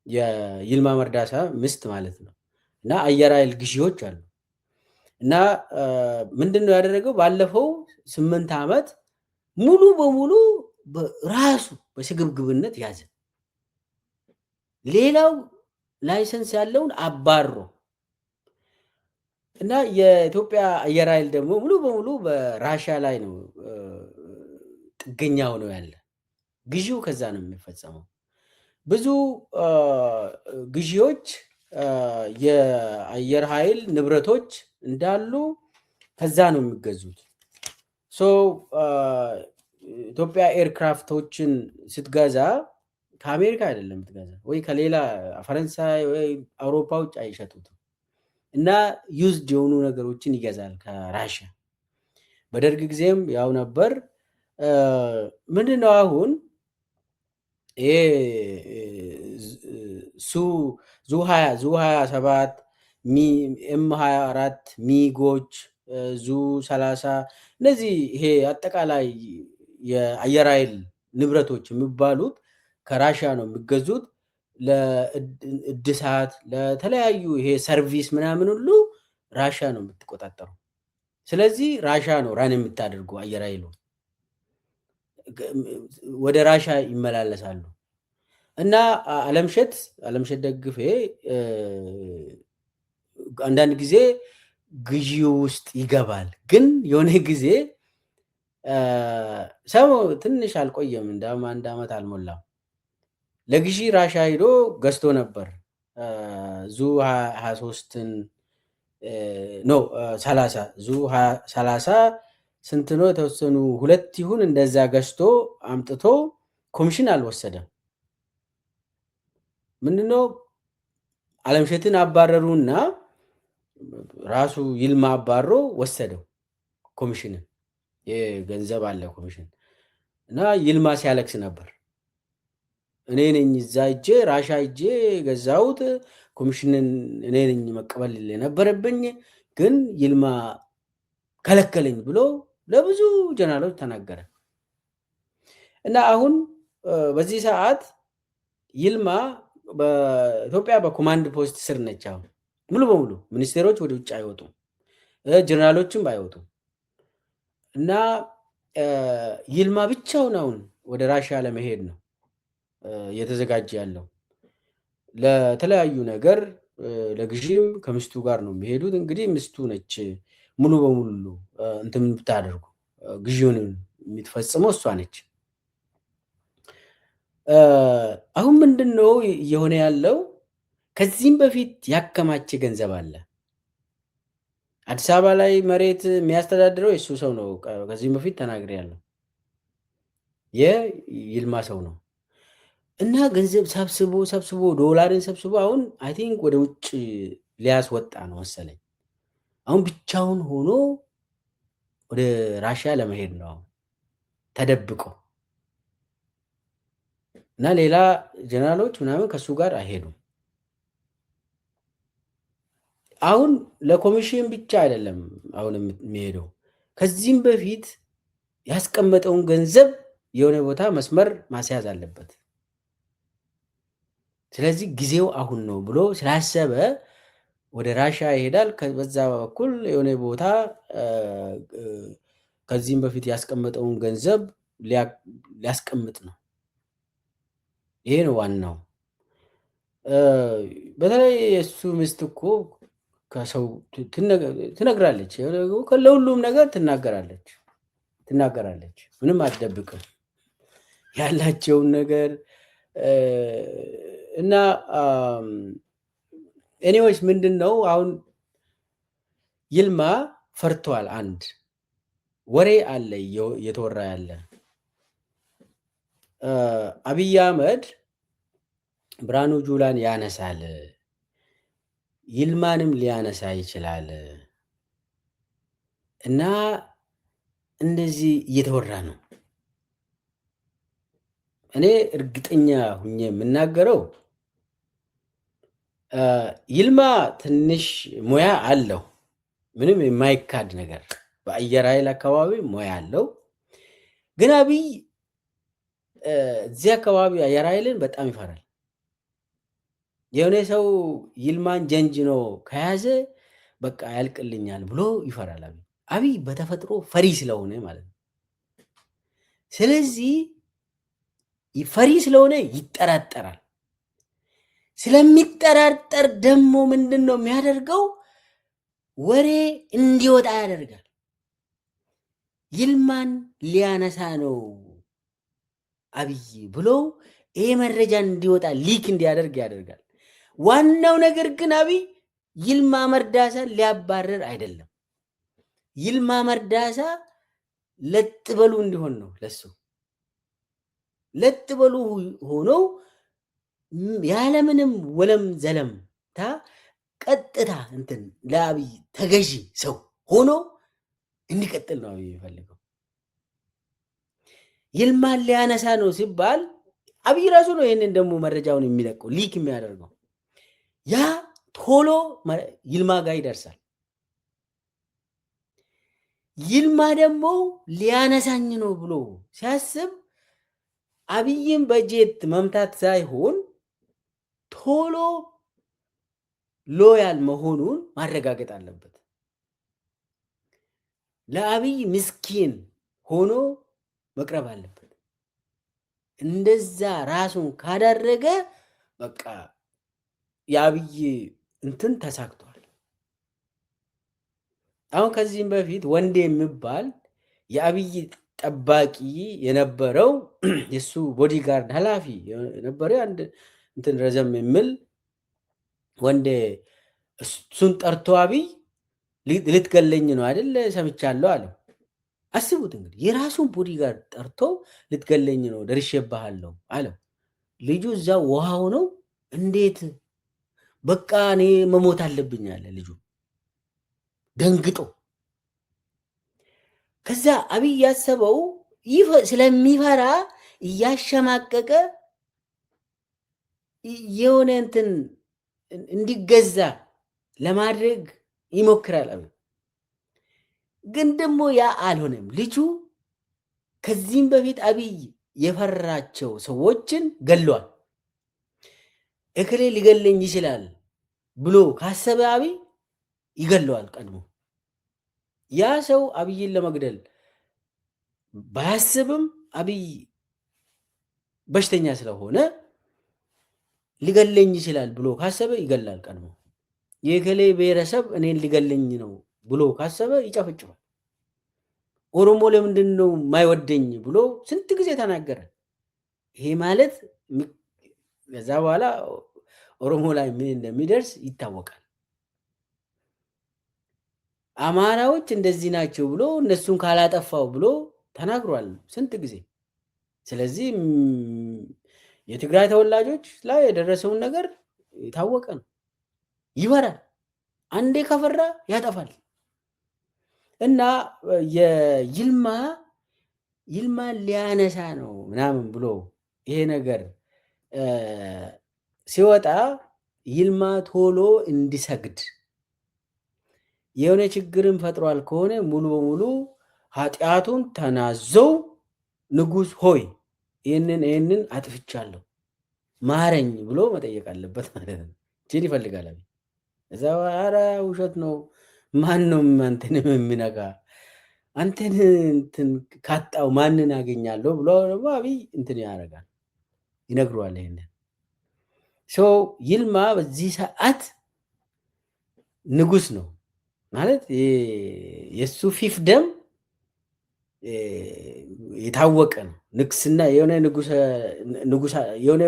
[SPEAKER 1] የይልማ መርዳሳ ሚስት ማለት ነው። እና አየር ኃይል ግዢዎች አሉ። እና ምንድን ነው ያደረገው? ባለፈው 8 ዓመት ሙሉ በሙሉ ራሱ በስግብግብነት ያዘ። ሌላው ላይሰንስ ያለውን አባሮ እና የኢትዮጵያ አየር ኃይል ደግሞ ሙሉ በሙሉ በራሽያ ላይ ነው ጥገኛ ሆኖ ያለ። ግዢው ከዛ ነው የሚፈጸመው። ብዙ ግዢዎች የአየር ኃይል ንብረቶች እንዳሉ ከዛ ነው የሚገዙት። ኢትዮጵያ ኤርክራፍቶችን ስትገዛ ከአሜሪካ አይደለም የምትገዛ፣ ወይ ከሌላ ፈረንሳይ ወይ አውሮፓ ውጭ አይሸጡትም። እና ዩዝድ የሆኑ ነገሮችን ይገዛል ከራሽያ። በደርግ ጊዜም ያው ነበር። ምንድነው አሁን ይሄ ዙ 27 M24 ሚጎች ዙ 30 እነዚህ ይሄ አጠቃላይ የአየር ኃይል ንብረቶች የሚባሉት ከራሽያ ነው የሚገዙት። ለእድሳት ለተለያዩ ይሄ ሰርቪስ ምናምን ሁሉ ራሽያ ነው የምትቆጣጠረው። ስለዚህ ራሽያ ነው ራን የምታደርገው። አየር ኃይሉ ወደ ራሽያ ይመላለሳሉ። እና አለምሸት ደግፌ አንዳንድ ጊዜ ግዢው ውስጥ ይገባል። ግን የሆነ ጊዜ ሰው ትንሽ አልቆየም፣ እንደውም 1 ዓመት አልሞላም። ለግዢ ራሻ ሄዶ ገዝቶ ነበር። ዙ 23ን ኖ 30 ዙ 30 ስንት ነው የተወሰኑ 2 ይሁን እንደዛ ገዝቶ አምጥቶ ኮሚሽን አልወሰደም። ምንድነው አለምሸትን አባረሩና ራሱ ይልማ አባሮ ወሰደው ኮሚሽንን። የገንዘብ አለ ኮሚሽን እና ይልማ ሲያለቅስ ነበር። እኔ ነኝ እዛ እጄ ራሻ እጄ ገዛሁት ኮሚሽንን እኔ ነኝ መቀበል የነበረብኝ፣ ግን ይልማ ከለከለኝ ብሎ ለብዙ ጀነራሎች ተናገረ። እና አሁን በዚህ ሰዓት ይልማ በኢትዮጵያ በኮማንድ ፖስት ስር ነች። አሁን ሙሉ በሙሉ ሚኒስቴሮች ወደ ውጭ አይወጡም፣ ጀነራሎችም አይወጡም። እና ይልማ ብቻውን አሁን ወደ ራሽያ ለመሄድ ነው እየተዘጋጀ ያለው። ለተለያዩ ነገር ለግዢም ከምስቱ ጋር ነው የሚሄዱት። እንግዲህ ምስቱ ነች ሙሉ በሙሉ እንትን የምታደርጉ ግዢውን የምትፈጽመው እሷ ነች። አሁን ምንድን ነው እየሆነ ያለው? ከዚህም በፊት ያከማቸ ገንዘብ አለ። አዲስ አበባ ላይ መሬት የሚያስተዳድረው የሱ ሰው ነው። ከዚህም በፊት ተናግሬያለሁ። የይልማ ሰው ነው። እና ገንዘብ ሰብስቦ ዶላርን ሰብስቦ አሁን አይ ቲንክ ወደ ውጭ ሊያስወጣ ነው መሰለኝ። አሁን ብቻውን ሆኖ ወደ ራሽያ ለመሄድ ነው አሁን ተደብቆ። እና ሌላ ጀነራሎች ምናምን ከሱ ጋር አይሄዱም። አሁን ለኮሚሽን ብቻ አይደለም አሁን የሚሄደው፣ ከዚህም በፊት ያስቀመጠውን ገንዘብ የሆነ ቦታ መስመር ማስያዝ አለበት። ስለዚህ ጊዜው አሁን ነው ብሎ ስላሰበ ወደ ራሽያ ይሄዳል። በዛ በኩል የሆነ ቦታ ከዚህም በፊት ያስቀመጠውን ገንዘብ ሊያስቀምጥ ነው። ይሄ ነው ዋናው። በተለይ የእሱ ሚስት እኮ ከሰው ትነግራለች፣ ለሁሉም ነገር ትናገራለች፣ ምንም አትደብቅም ያላቸውን ነገር እና ኤኒዌይስ ምንድን ነው አሁን ይልማ ፈርቷል። አንድ ወሬ አለ እየተወራ ያለ አብይ አህመድ ብርሃኑ ጁላን ያነሳል፣ ይልማንም ሊያነሳ ይችላል እና እንደዚህ እየተወራ ነው። እኔ እርግጠኛ ሁኜ የምናገረው ይልማ ትንሽ ሙያ አለው፣ ምንም የማይካድ ነገር በአየር ኃይል አካባቢ ሙያ አለው። ግን አብይ እዚህ አካባቢ አየር ኃይልን በጣም ይፈራል። የሆነ ሰው ይልማን ጀንጅኖ ከያዘ በቃ ያልቅልኛል ብሎ ይፈራል። አብይ በተፈጥሮ ፈሪ ስለሆነ ማለት ነው። ስለዚህ ፈሪ ስለሆነ ይጠራጠራል። ስለሚጠራጠር ደግሞ ምንድን ነው የሚያደርገው? ወሬ እንዲወጣ ያደርጋል። ይልማን ሊያነሳ ነው አብይ ብሎ ይሄ መረጃ እንዲወጣ ሊክ እንዲያደርግ ያደርጋል። ዋናው ነገር ግን አብይ ይልማ መርዳሳን ሊያባረር አይደለም። ይልማ መርዳሳ ለጥበሉ እንዲሆን ነው። ለሱ ለጥበሉ ሆኖ ያለምንም ወለም ዘለምታ ቀጥታ እንትን ለአብይ ተገዢ ሰው ሆኖ እንዲቀጥል ነው አብይ የሚፈልገው። ይልማን ሊያነሳ ነው ሲባል አብይ ራሱ ነው ይህንን ደግሞ መረጃውን የሚለቀው ሊክ የሚያደርገው። ያ ቶሎ ይልማ ጋር ይደርሳል። ይልማ ደግሞ ሊያነሳኝ ነው ብሎ ሲያስብ አብይም በጀት መምታት ሳይሆን ቶሎ ሎያል መሆኑን ማረጋገጥ አለበት። ለአብይ ምስኪን ሆኖ መቅረብ አለበት። እንደዛ ራሱን ካደረገ በቃ የአብይ እንትን ተሳክቷል። አሁን ከዚህም በፊት ወንዴ የሚባል የአብይ ጠባቂ የነበረው የሱ ቦዲጋርድ ኃላፊ የነበረው አንድ እንትን ረዘም የሚል ወንዴ እሱን ጠርቶ አብይ ልትገለኝ ነው አይደል ሰምቻለሁ አለው። አስቡት እንግዲህ የራሱን ቦዲጋርድ ጠርቶ ልትገለኝ ነው ደርሼብሃለሁ አለው። ልጁ እዛ ውሃው ነው እንዴት በቃ እኔ መሞት አለብኝ አለ ልጁ ደንግጦ። ከዛ አብይ ያሰበው ስለሚፈራ እያሸማቀቀ የሆነ እንትን እንዲገዛ ለማድረግ ይሞክራል። አብይ ግን ደግሞ ያ አልሆነም። ልጁ ከዚህም በፊት አብይ የፈራቸው ሰዎችን ገሏል። እክሌ ሊገለኝ ይችላል ብሎ ካሰበ አብይ ይገለዋል ቀድሞ። ያ ሰው አብይን ለመግደል ባያስብም አብይ በሽተኛ ስለሆነ ሊገለኝ ይችላል ብሎ ካሰበ ይገላል ቀድሞ። የእከሌ ብሔረሰብ እኔን ሊገለኝ ነው ብሎ ካሰበ ይጨፈጭፋል። ኦሮሞ ለምንድን ነው የማይወደኝ ብሎ ስንት ጊዜ ተናገረ። ይሄ ማለት ከዛ በኋላ ኦሮሞ ላይ ምን እንደሚደርስ ይታወቃል። አማራዎች እንደዚህ ናቸው ብሎ እነሱን ካላጠፋው ብሎ ተናግሯል ስንት ጊዜ። ስለዚህ የትግራይ ተወላጆች ላይ የደረሰውን ነገር የታወቀ ነው። ይፈራል። አንዴ ከፈራ ያጠፋል። እና የይልማ ሊያነሳ ነው ምናምን ብሎ ይሄ ነገር ሲወጣ ይልማ ቶሎ እንዲሰግድ የሆነ ችግርን ፈጥሯል ከሆነ ሙሉ በሙሉ ኃጢአቱን ተናዘው ንጉሥ ሆይ ይህንን አጥፍቻለሁ ማረኝ ብሎ መጠየቅ አለበት ማለት ነው። ችል ይፈልጋል። እዛ ኧረ ውሸት ነው፣ ማን ነው አንተንም የሚነጋ? አንተን እንትን ካጣው ማንን አገኛለሁ ብሎ ደግሞ አብይ እንትን ያደርጋል፣ ይነግረዋል። ይሄንን ይልማ በዚህ ሰዓት ንጉስ ነው ማለት የእሱ ፊፍደም የታወቀ ነው። ንግስና የሆነ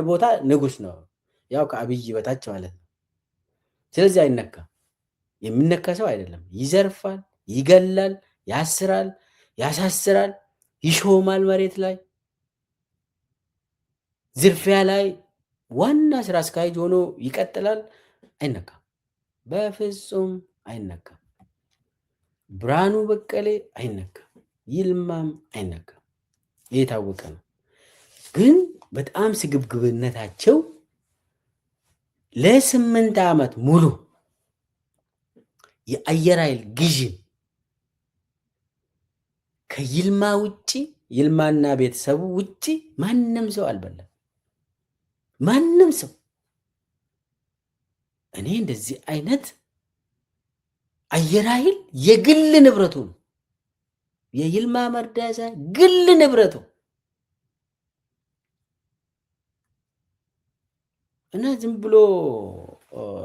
[SPEAKER 1] ቦታ ንጉስ ነው፣ ያው ከአብይ በታች ማለት ነው። ስለዚህ አይነካም። የሚነካ ሰው አይደለም። ይዘርፋል፣ ይገላል፣ ያስራል፣ ያሳስራል፣ ይሾማል፣ መሬት ላይ ዝርፊያ ላይ ዋና ስራ አስኪያጅ ሆኖ ይቀጥላል። አይነካም፣ በፍጹም አይነካም። ብርሃኑ በቀለ አይነካም፣ ይልማም አይነካም። ይህ የታወቀ ነው። ግን በጣም ስግብግብነታቸው ለ8 ዓመት ሙሉ የአየር ኃይል ግዥን ከይልማ ውጪ ይልማና ቤተሰቡ ውጪ ማንም ሰው አልበላም። ማንም ሰው እኔ እንደዚህ አይነት አየር ኃይል የግል ንብረቱ ነው። የይልማ መርዳሳ ግል ንብረቱ እና ዝም ብሎ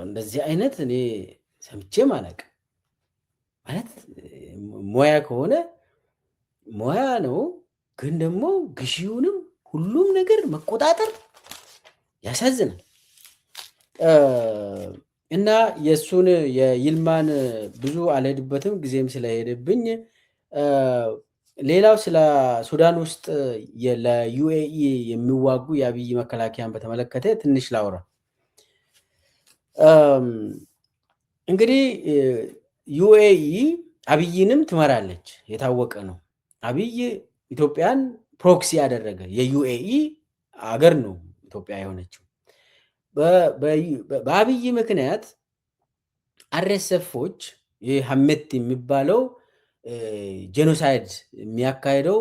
[SPEAKER 1] እንደዚህ አይነት እኔ ሰምቼም አላውቅም። ማለት ሙያ ከሆነ ሙያ ነው፣ ግን ደግሞ ግዢውንም ሁሉም ነገር መቆጣጠር ያሳዝናል። እና የእሱን የይልማን ብዙ አልሄድበትም ጊዜም ስለሄደብኝ፣ ሌላው ስለ ሱዳን ውስጥ ለዩኤኢ የሚዋጉ የአብይ መከላከያን በተመለከተ ትንሽ ላውራ። እንግዲህ ዩኤኢ አብይንም ትመራለች፣ የታወቀ ነው። አብይ ኢትዮጵያን ፕሮክሲ ያደረገ የዩኤኢ አገር ነው ኢትዮጵያ የሆነችው። በአብይ ምክንያት አርኤስኤፎች ይህ ሀሜት የሚባለው ጄኖሳይድ የሚያካሄደው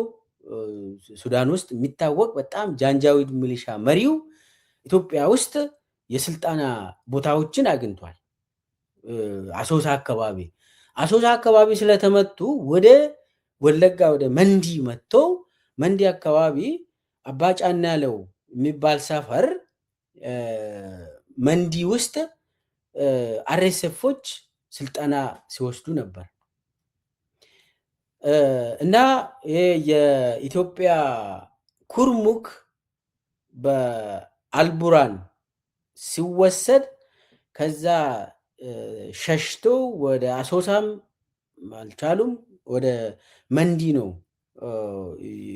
[SPEAKER 1] ሱዳን ውስጥ የሚታወቅ በጣም ጃንጃዊድ ሚሊሻ መሪው ኢትዮጵያ ውስጥ የስልጠና ቦታዎችን አግኝቷል። አሶሳ አካባቢ ስለተመቱ ወደ ወለጋ ወደ መንዲ መጥቶ መንዲ አካባቢ አባጫና ያለው የሚባል ሰፈር መንዲ ውስጥ አርኤስኤፎች ስልጠና ሲወስዱ ነበር እና የኢትዮጵያ ኩርሙክ በአልቡራን ሲወሰድ ከዛ ሸሽቶ ወደ አሶሳም አልቻሉም፣ ወደ መንዲ ነው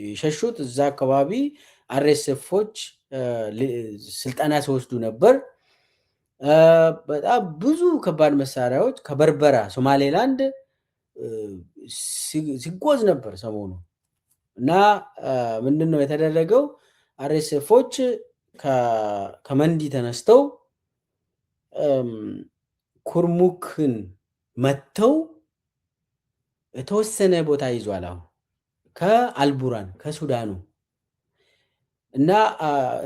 [SPEAKER 1] የሸሹት። እዛ አካባቢ አርኤስኤፎች ስልጠና ሲወስዱ ነበር። በጣም ብዙ ከባድ መሳሪያዎች ከበርበራ ሶማሌላንድ ሲጓዝ ነበር ሰሞኑ እና ምንድን ነው የተደረገው? አርኤስኤፎች ከመንዲ ተነስተው ኩርሙክን መተው የተወሰነ ቦታ ይዟል። አሁን ከአልቡራን ከሱዳኑ እና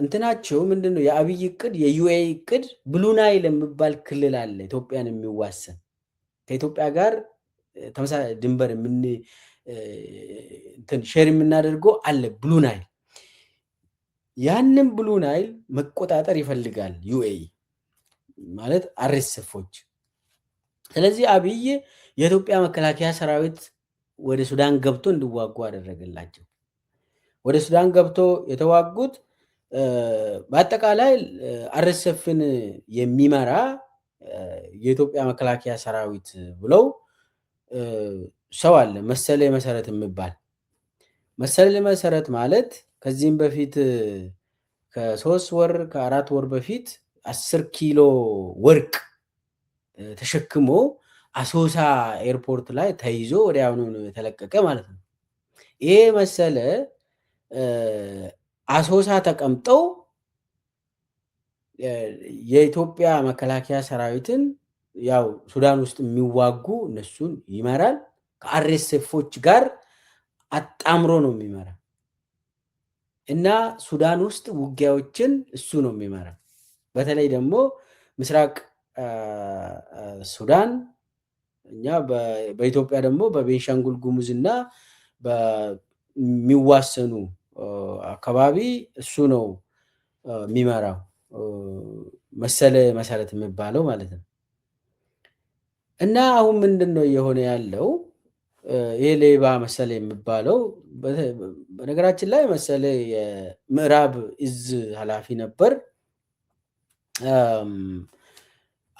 [SPEAKER 1] እንትናቸው ምንድን ነው የአብይ እቅድ የዩኤኢ እቅድ ብሉ ናይል የሚባል ክልል አለ ኢትዮጵያን የሚዋሰን ከኢትዮጵያ ጋር ተመሳሳይ ድንበር ሼር የምናደርገው አለ ብሉ ናይል። ያንን ብሉ ናይል መቆጣጠር ይፈልጋል ዩኤኢ ማለት አርኤስኤፎች። ስለዚህ አብይ የኢትዮጵያ መከላከያ ሰራዊት ወደ ሱዳን ገብቶ እንዲዋጉ አደረገላቸው። ወደ ሱዳን ገብቶ የተዋጉት በአጠቃላይ አርኤስኤፍን የሚመራ የኢትዮጵያ መከላከያ ሰራዊት ብለው ሰው አለ መሰለ መሰረት የሚባል። መሰለ መሰረት ማለት ከዚህም በፊት ከ3 ወር ከ4 ወር በፊት 10 ኪሎ ወርቅ ተሸክሞ አሶሳ ኤርፖርት ላይ ተይዞ ወዲያውኑ የተለቀቀ ማለት ነው። ይሄ መሰለ አሶሳ ተቀምጠው የኢትዮጵያ መከላከያ ሰራዊትን ያው ሱዳን ውስጥ የሚዋጉ እነሱን ይመራል። ከአርኤስኤፎች ጋር አጣምሮ ነው የሚመራ እና ሱዳን ውስጥ ውጊያዎችን እሱ ነው የሚመራ። በተለይ ደግሞ ምስራቅ ሱዳን እኛ በኢትዮጵያ ደግሞ በቤንሻንጉል ጉሙዝ እና በሚዋሰኑ አካባቢ እሱ ነው የሚመራው መሰለ መሰረት የሚባለው ማለት ነው። እና አሁን ምንድን ነው እየሆነ ያለው? ይሄ ሌባ መሰለ የሚባለው በነገራችን ላይ መሰለ የምዕራብ እዝ ኃላፊ ነበር።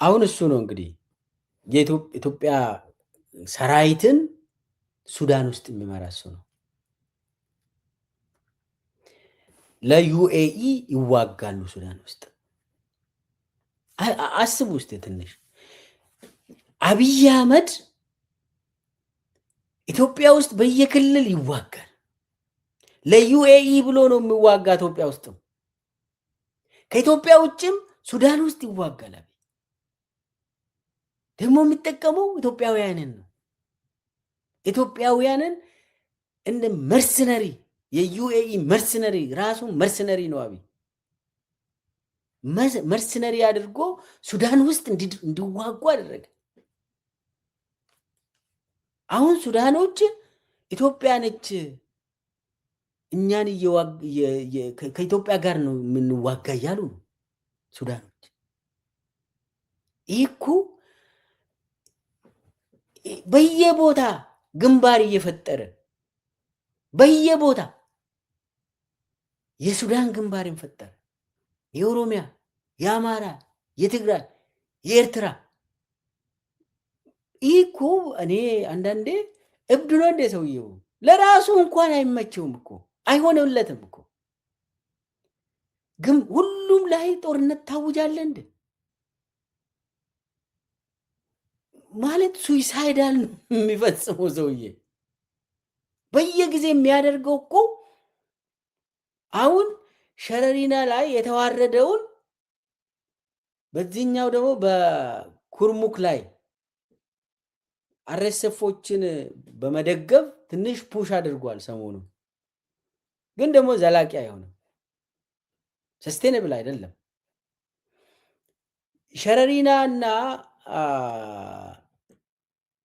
[SPEAKER 1] አሁን እሱ ነው እንግዲህ የኢትዮጵያ ሰራዊትን ሱዳን ውስጥ የሚመራ እሱ ነው። ለዩኤኢ ይዋጋሉ ሱዳን ውስጥ። አስቡ ውስጥ ትንሽ አብይ አህመድ ኢትዮጵያ ውስጥ በየክልል ይዋጋል። ለዩኤኢ ብሎ ነው የሚዋጋ ኢትዮጵያ ውስጥም፣ ከኢትዮጵያ ውጭም ሱዳን ውስጥ ይዋጋል። ደግሞ የሚጠቀመው ኢትዮጵያውያንን ነው። ኢትዮጵያውያንን እንደ መርሰነሪ፣ የዩኤኢ መርሰነሪ ራሱ መርሰነሪ ነው። አብይ መርሰነሪ አድርጎ ሱዳን ውስጥ እንዲዋጉ አደረገ። አሁን ሱዳኖች ኢትዮጵያ ነች እኛን ከኢትዮጵያ ጋር ነው የምንዋጋ እያሉ ነው ሱዳኖች። ይህ እኮ በየቦታ ግንባር እየፈጠረ በየቦታ የሱዳን ግንባርን ፈጠረ። የኦሮሚያ፣ የአማራ፣ የትግራይ፣ የኤርትራ። ይህ እኮ እኔ አንዳንዴ እብድ ነው እንደ ሰውየው። ለራሱ እንኳን አይመቸውም እኮ አይሆንለትም እኮ። ግን ሁሉም ላይ ጦርነት ታውጃለ እንደ ማለት ሱይሳይዳል ነው የሚፈጽመው ሰውዬ። በየጊዜ የሚያደርገው እኮ አሁን ሸረሪና ላይ የተዋረደውን በዚህኛው ደግሞ በኩርሙክ ላይ አርኤስኤፎችን በመደገፍ ትንሽ ፑሽ አድርጓል ሰሞኑ። ግን ደግሞ ዘላቂ አይሆንም፣ ሰስቴነብል አይደለም። ሸረሪና እና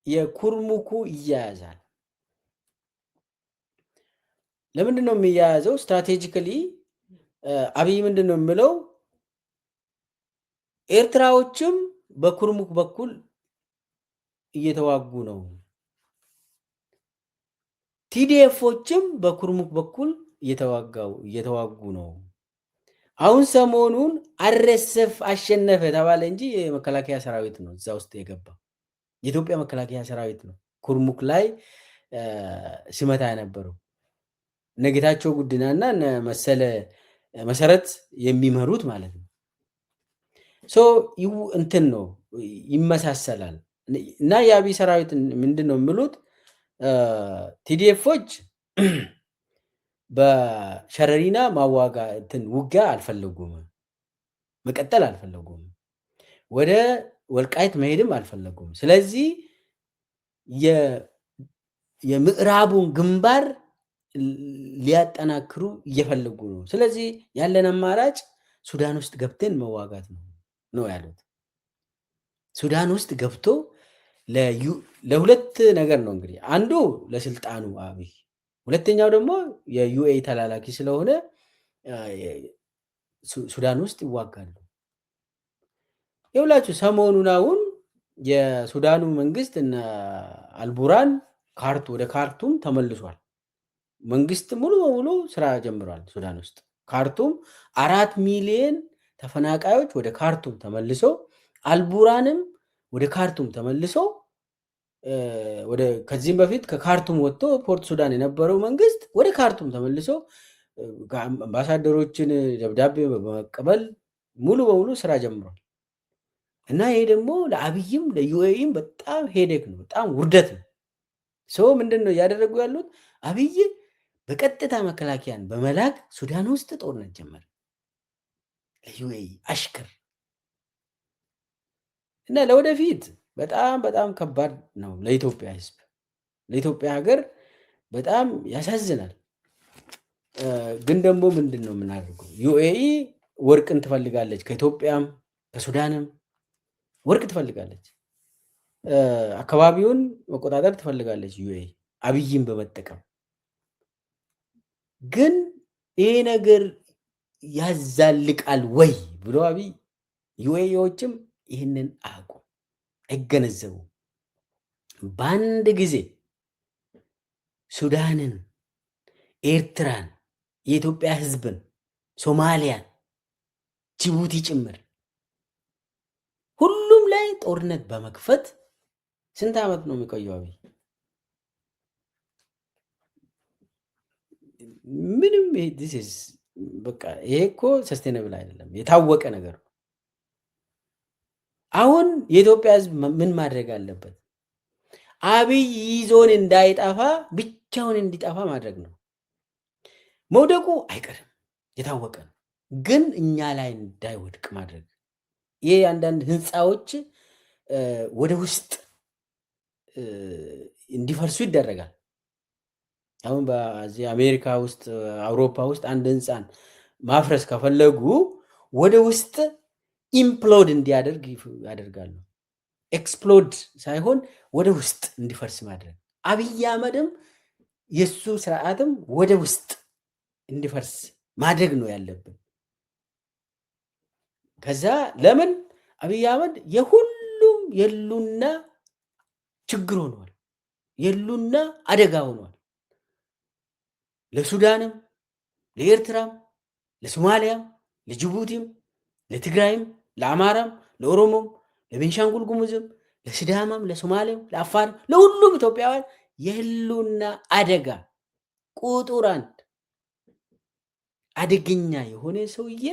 [SPEAKER 1] የኩርሙኩ ይያያዛል። ለምንድን ነው የሚያያዘው? ስትራቴጂካሊ አብይ ምንድን ነው የሚለው? ኤርትራዎችም በኩርሙክ በኩል እየተዋጉ ነው፣ ቲዲኤፎችም በኩርሙክ በኩል እየተዋጉ ነው። አሁን ሰሞኑን አርኤስኤፍ አሸነፈ ተባለ እንጂ የመከላከያ ሰራዊት ነው እዛ ውስጥ የገባው። የኢትዮጵያ መከላከያ ሰራዊት ነው ኩርሙክ ላይ ሲመታ የነበረው። እነ ጌታቸው ጉዲናና እነ መሰለ መሰረት የሚመሩት ማለት ነው። እንትን ነው ይመሳሰላል። እና የአብይ ሰራዊት ምንድን ነው የሚሉት? ቲዲኤፎች በሸረሪና ማዋጋ ውጊያ አልፈለጉም፣ መቀጠል አልፈለጉም፣ ወደ ወልቃይት መሄድም አልፈለጉም። ስለዚህ የምዕራቡን ግንባር ሊያጠናክሩ እየፈለጉ ነው። ስለዚህ ያለን አማራጭ ሱዳን ውስጥ ገብተን መዋጋት ነው ያሉት። ሱዳን ውስጥ ገብቶ ለሁለት ነገር ነው እንግዲህ፣ አንዱ ለስልጣኑ አብይ፣ ሁለተኛው ደግሞ የዩኤኢ ተላላኪ ስለሆነ ሱዳን ውስጥ ይዋጋሉ። ይኸውላችሁ ሰሞኑን አሁን የሱዳኑ መንግስት እና አልቡራን ወደ ካርቱም ተመልሷል። መንግስት ሙሉ በሙሉ ስራ ጀምሯል ሱዳን ውስጥ። ካርቱም 4 ሚሊዮን ተፈናቃዮች ወደ ካርቱም ተመልሶ፣ አልቡራንም ወደ ካርቱም ተመልሶ፣ ከዚህም በፊት ከካርቱም ወጥቶ ፖርት ሱዳን የነበረው መንግስት ወደ ካርቱም ተመልሶ አምባሳደሮችን ደብዳቤ በመቀበል ሙሉ በሙሉ ስራ ጀምሯል። እና ይሄ ደግሞ ለአብይም ለዩኤኢም በጣም ሄዴክ ነው፣ በጣም ውርደት ነው። ሰው ምንድን ነው እያደረጉ ያሉት? አብይ በቀጥታ መከላከያን በመላክ ሱዳን ውስጥ ጦርነት ጀመረ፣ ለዩኤኢ አሽከር። እና ለወደፊት በጣም በጣም ከባድ ነው ለኢትዮጵያ ህዝብ፣ ለኢትዮጵያ ሀገር በጣም ያሳዝናል። ግን ደግሞ ምንድን ነው የምናደርገው? ዩኤኢ ወርቅን ትፈልጋለች፣ ከኢትዮጵያም ከሱዳንም ወርቅ ትፈልጋለች። አካባቢውን መቆጣጠር ትፈልጋለች ዩኤኢ አብይን በመጠቀም። ግን ይሄ ነገር ያዛልቃል ወይ ብሎ አብይ ዩኤዎችም ይህንን አያውቁም፣ አይገነዘቡም። በአንድ ጊዜ ሱዳንን፣ ኤርትራን፣ የኢትዮጵያ ህዝብን፣ ሶማሊያን፣ ጅቡቲ ጭምር ሁሉም ላይ ጦርነት በመክፈት ስንት ዓመት ነው የሚቆየው አብይ? ምንም በቃ ይሄ እኮ ሰስቴነብል አይደለም፣ የታወቀ ነገር ነው። አሁን የኢትዮጵያ ህዝብ ምን ማድረግ አለበት? አብይ ይዞን እንዳይጠፋ ብቻውን እንዲጠፋ ማድረግ ነው። መውደቁ አይቀርም፣ የታወቀ ነው። ግን እኛ ላይ እንዳይወድቅ ማድረግ። ይሄ አንዳንድ ህንፃዎች ወደ ውስጥ እንዲፈርሱ ይደረጋል። አሁን በዚህ አሜሪካ ውስጥ አውሮፓ ውስጥ አንድ ህንፃን ማፍረስ ከፈለጉ ወደ ውስጥ ኢምፕሎድ እንዲያደርግ ያደርጋሉ። ኤክስፕሎድ ሳይሆን ወደ ውስጥ እንዲፈርስ ማድረግ። አብይ አህመድም የሱ ስርዓትም ወደ ውስጥ እንዲፈርስ ማድረግ ነው ያለብን። ከዛ ለምን አብይ አህመድ የሁሉም የሉና ችግር ሆኗል፣ የሉና አደጋ ሆኗል። ለሱዳንም፣ ለኤርትራም፣ ለሶማሊያም፣ ለጅቡቲም፣ ለትግራይም፣ ለአማራም፣ ለኦሮሞም፣ ለቤንሻንጉል ጉሙዝም፣ ለሲዳማም፣ ለሶማሌም፣ ለአፋርም፣ ለሁሉም ኢትዮጵያውያን የህሉና አደጋ ቁጥር አንድ አደገኛ የሆነ ሰውዬ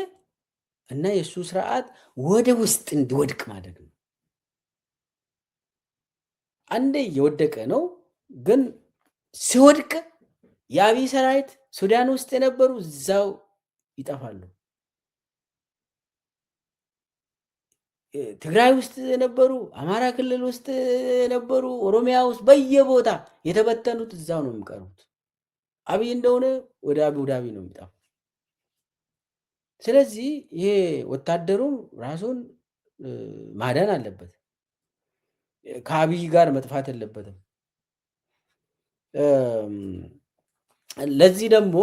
[SPEAKER 1] እና የእሱ ስርዓት ወደ ውስጥ እንዲወድቅ ማድረግ ነው። አንዴ እየወደቀ ነው፣ ግን ሲወድቅ የአብይ ሰራዊት ሱዳን ውስጥ የነበሩ እዛው ይጠፋሉ። ትግራይ ውስጥ የነበሩ፣ አማራ ክልል ውስጥ የነበሩ፣ ኦሮሚያ ውስጥ በየቦታ የተበተኑት እዛው ነው የሚቀሩት። አብይ እንደሆነ ወደ አቡዳቢ ነው የሚጠፋው። ስለዚህ ይሄ ወታደሩም ራሱን ማዳን አለበት፣ ከአብይ ጋር መጥፋት የለበትም። ለዚህ ደግሞ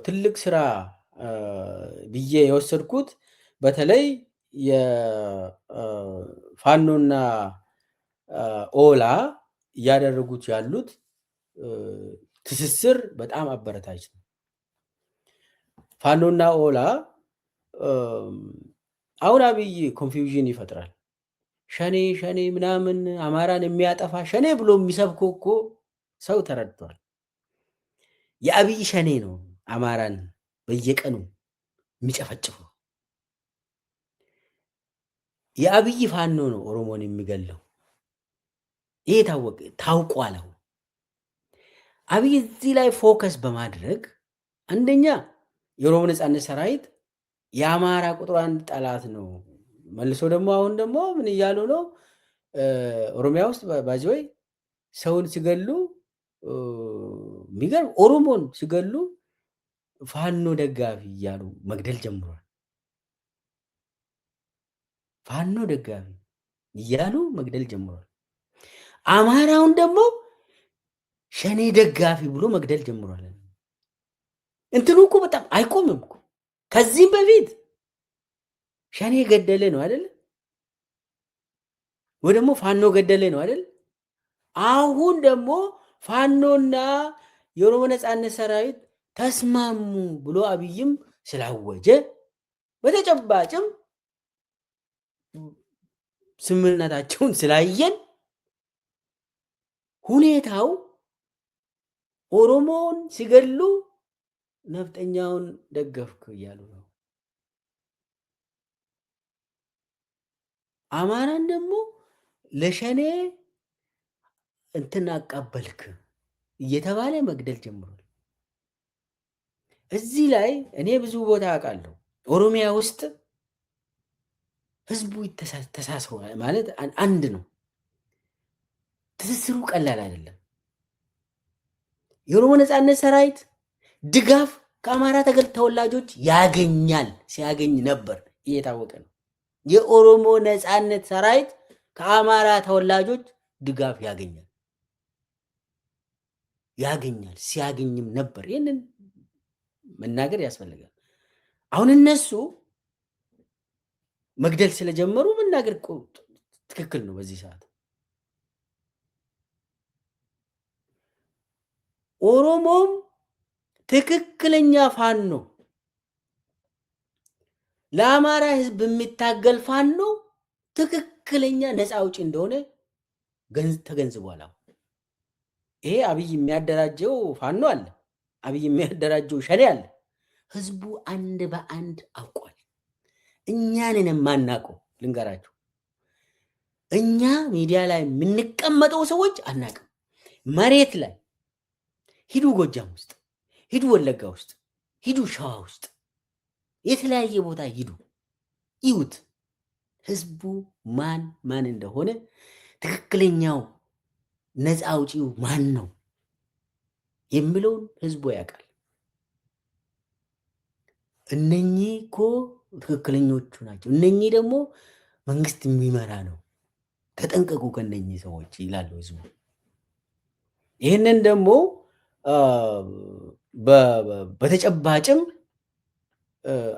[SPEAKER 1] ትልቅ ስራ ብዬ የወሰድኩት በተለይ የፋኖና ኦላ እያደረጉት ያሉት ትስስር በጣም አበረታች ነው። ፋኖና ኦላ አሁን አብይ ኮንፊውዥን ይፈጥራል። ሸኔ ሸኔ ምናምን አማራን የሚያጠፋ ሸኔ ብሎ የሚሰብኮ እኮ ሰው ተረድቷል። የአብይ ሸኔ ነው አማራን በየቀኑ የሚጨፈጭፈው። የአብይ ፋኖ ነው ኦሮሞን የሚገለው። ይሄ ታውቋል። አሁን አብይ እዚህ ላይ ፎከስ በማድረግ አንደኛ የኦሮሞ ነጻነት ሰራዊት የአማራ ቁጥር አንድ ጠላት ነው። መልሶ ደግሞ አሁን ደግሞ ምን እያሉ ነው? ኦሮሚያ ውስጥ ባዚወይ ሰውን ሲገሉ የሚገርም ኦሮሞን ሲገሉ ፋኖ ደጋፊ እያሉ መግደል ጀምሯል። ፋኖ ደጋፊ እያሉ መግደል ጀምሯል። አማራውን ደግሞ ሸኔ ደጋፊ ብሎ መግደል ጀምሯል። እንትኑ እኮ በጣም አይቆምም እኮ። ከዚህም በፊት ሸኔ ገደለ ነው አይደል? ወይ ደግሞ ፋኖ ገደለ ነው አይደል? አሁን ደግሞ ፋኖና የኦሮሞ ነጻነት ሰራዊት ተስማሙ ብሎ አብይም ስላወጀ በተጨባጭም ስምምነታቸውን ስላየን ሁኔታው ኦሮሞን ሲገሉ ነፍጠኛውን ደገፍክ እያሉ ነው። አማራን ደግሞ ለሸኔ እንትን አቀበልክ እየተባለ መግደል ጀምሯል። እዚህ ላይ እኔ ብዙ ቦታ አውቃለሁ። ኦሮሚያ ውስጥ ህዝቡ ተሳስሯል ማለት አንድ ነው። ትስስሩ ቀላል አይደለም። የኦሮሞ ነጻነት ሰራዊት ድጋፍ ከአማራ ተወላጆች ያገኛል፣ ሲያገኝ ነበር። እየታወቀ ነው። የኦሮሞ ነጻነት ሰራዊት ከአማራ ተወላጆች ድጋፍ ያገኛል፣ ሲያገኝም ነበር። ይህንን መናገር ያስፈልጋል። አሁን እነሱ መግደል ስለጀመሩ መናገር ትክክል ነው። በዚህ ሰዓት ኦሮሞም ትክክለኛ ፋኖ ለአማራ ህዝብ የሚታገል ፋኖ ትክክለኛ ነፃ አውጪ እንደሆነ ተገንዝቧል። ይሄ አብይ የሚያደራጀው ፋኖ አለ፣ አብይ የሚያደራጀው ሸኔ አለ። ህዝቡ አንድ በአንድ አውቋል። እኛንን የማናውቀው ልንገራችሁ፣ እኛ ሚዲያ ላይ የምንቀመጠው ሰዎች አናውቅም። መሬት ላይ ሂዱ፣ ጎጃም ውስጥ ሂዱ፣ ወለጋ ውስጥ ሂዱ፣ ሸዋ ውስጥ የተለያየ ቦታ ሂዱ፣ ይዩት። ህዝቡ ማን ማን እንደሆነ ትክክለኛው ነፃ አውጪው ማን ነው የሚለውን ህዝቡ ያውቃል። እነኚህ እኮ ትክክለኞቹ ናቸው፣ እነኚህ ደግሞ መንግስት የሚመራ ነው፣ ተጠንቀቁ ከነኚህ ሰዎች ይላሉ ህዝቡ። ይህንን ደግሞ በተጨባጭም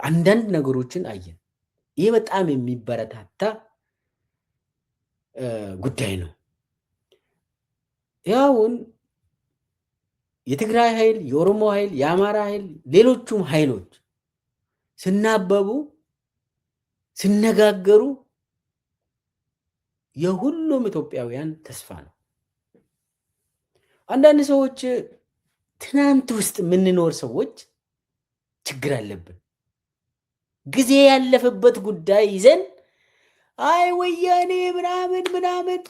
[SPEAKER 1] አንዳንድ ነገሮችን አየን። ይህ በጣም የሚበረታታ ጉዳይ ነው። ያውን የትግራይ ኃይል፣ የኦሮሞ ኃይል፣ የአማራ ኃይል፣ ሌሎቹም ኃይሎች ሲናበቡ ሲነጋገሩ የሁሉም ኢትዮጵያውያን ተስፋ ነው። አንዳንድ ሰዎች ትናንት ውስጥ የምንኖር ሰዎች ችግር አለብን። ጊዜ ያለፈበት ጉዳይ ይዘን አይ ወያኔ ምናምን ምናምን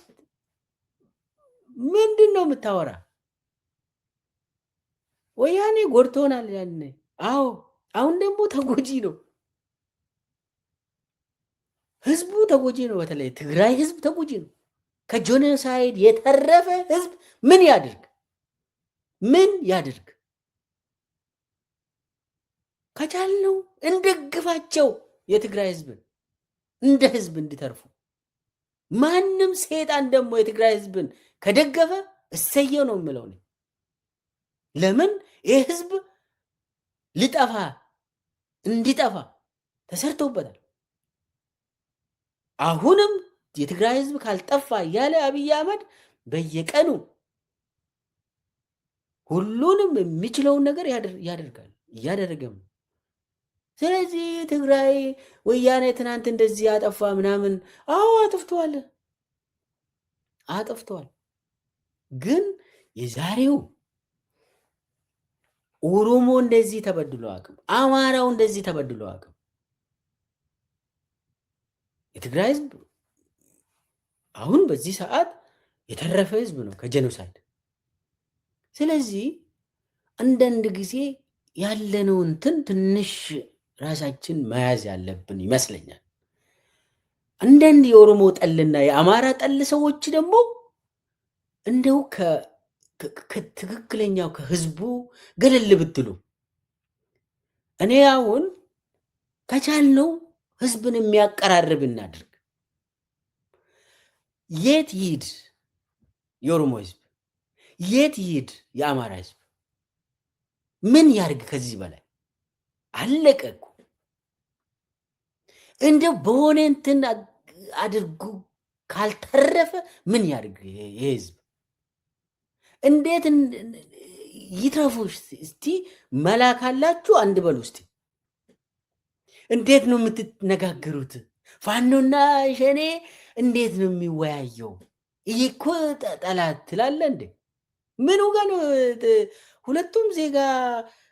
[SPEAKER 1] ምንድን ነው የምታወራ? ወያኔ ጎድቶናል ያኔ። አዎ አሁን ደግሞ ተጎጂ ነው፣ ህዝቡ ተጎጂ ነው። በተለይ ትግራይ ህዝብ ተጎጂ ነው። ከጄኖሳይድ የተረፈ ህዝብ ምን ያድርግ? ምን ያድርግ? ከቻልነው እንደግፋቸው፣ የትግራይ ህዝብን እንደ ህዝብ እንዲተርፉ። ማንም ሰይጣን ደግሞ የትግራይ ህዝብን ከደገፈ እሰየው ነው የምለው። ለምን ይህ ህዝብ ሊጠፋ እንዲጠፋ ተሰርቶበታል። አሁንም የትግራይ ህዝብ ካልጠፋ እያለ አብይ አህመድ በየቀኑ ሁሉንም የሚችለውን ነገር ያደርጋል፣ እያደረገም። ስለዚህ ትግራይ ወያኔ ትናንት እንደዚህ አጠፋ ምናምን፣ አዎ አጥፍተዋል። ግን የዛሬው ኦሮሞ እንደዚህ ተበድሎ አቅም፣ አማራው እንደዚህ ተበድሎ አቅም። የትግራይ ህዝብ አሁን በዚህ ሰዓት የተረፈ ህዝብ ነው ከጄኖሳይድ። ስለዚህ አንዳንድ ጊዜ ያለነው ትንሽ ራሳችን መያዝ ያለብን ይመስለኛል። አንዳንድ የኦሮሞ ጠልና የአማራ ጠል ሰዎች ደግሞ እንደው ከትክክለኛው ከህዝቡ ገለል ብትሉ። እኔ አሁን ከቻልነው ህዝብን የሚያቀራርብ እናድርግ። የት ይሂድ የኦሮሞ ህዝብ? የት ይሂድ የአማራ ህዝብ? ምን ያርግ? ከዚህ በላይ አለቀ እኮ። እንደው በሆነ እንትን አድርጉ ካልተረፈ ምን ያርግ ይሄ ህዝብ? እንዴት ይትረፉ? እስቲ መላ ካላችሁ አንድ በሉ እስቲ። እንዴት ነው የምትነጋገሩት? ፋኖና ሸኔ እንዴት ነው የሚወያየው? ይህ እኮ ጠላት ትላለ እንዴ? ምኑ ጋ ነው? ሁለቱም ዜጋ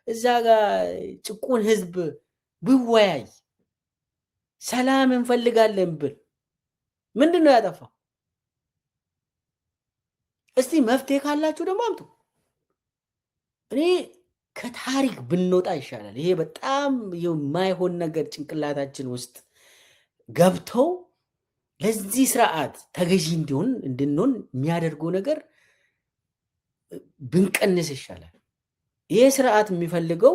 [SPEAKER 1] እዛ ጋር ጭቁን ህዝብ ቢወያይ ሰላም እንፈልጋለን ብል ምንድን ነው ያጠፋው? እስቲ መፍትሄ ካላችሁ ደግሞ አምጡ። እኔ ከታሪክ ብንወጣ ይሻላል። ይሄ በጣም የማይሆን ነገር ጭንቅላታችን ውስጥ ገብተው ለዚህ ስርዓት ተገዢ እንድንሆን የሚያደርገው ነገር ብንቀንስ ይሻላል። ይሄ ስርዓት የሚፈልገው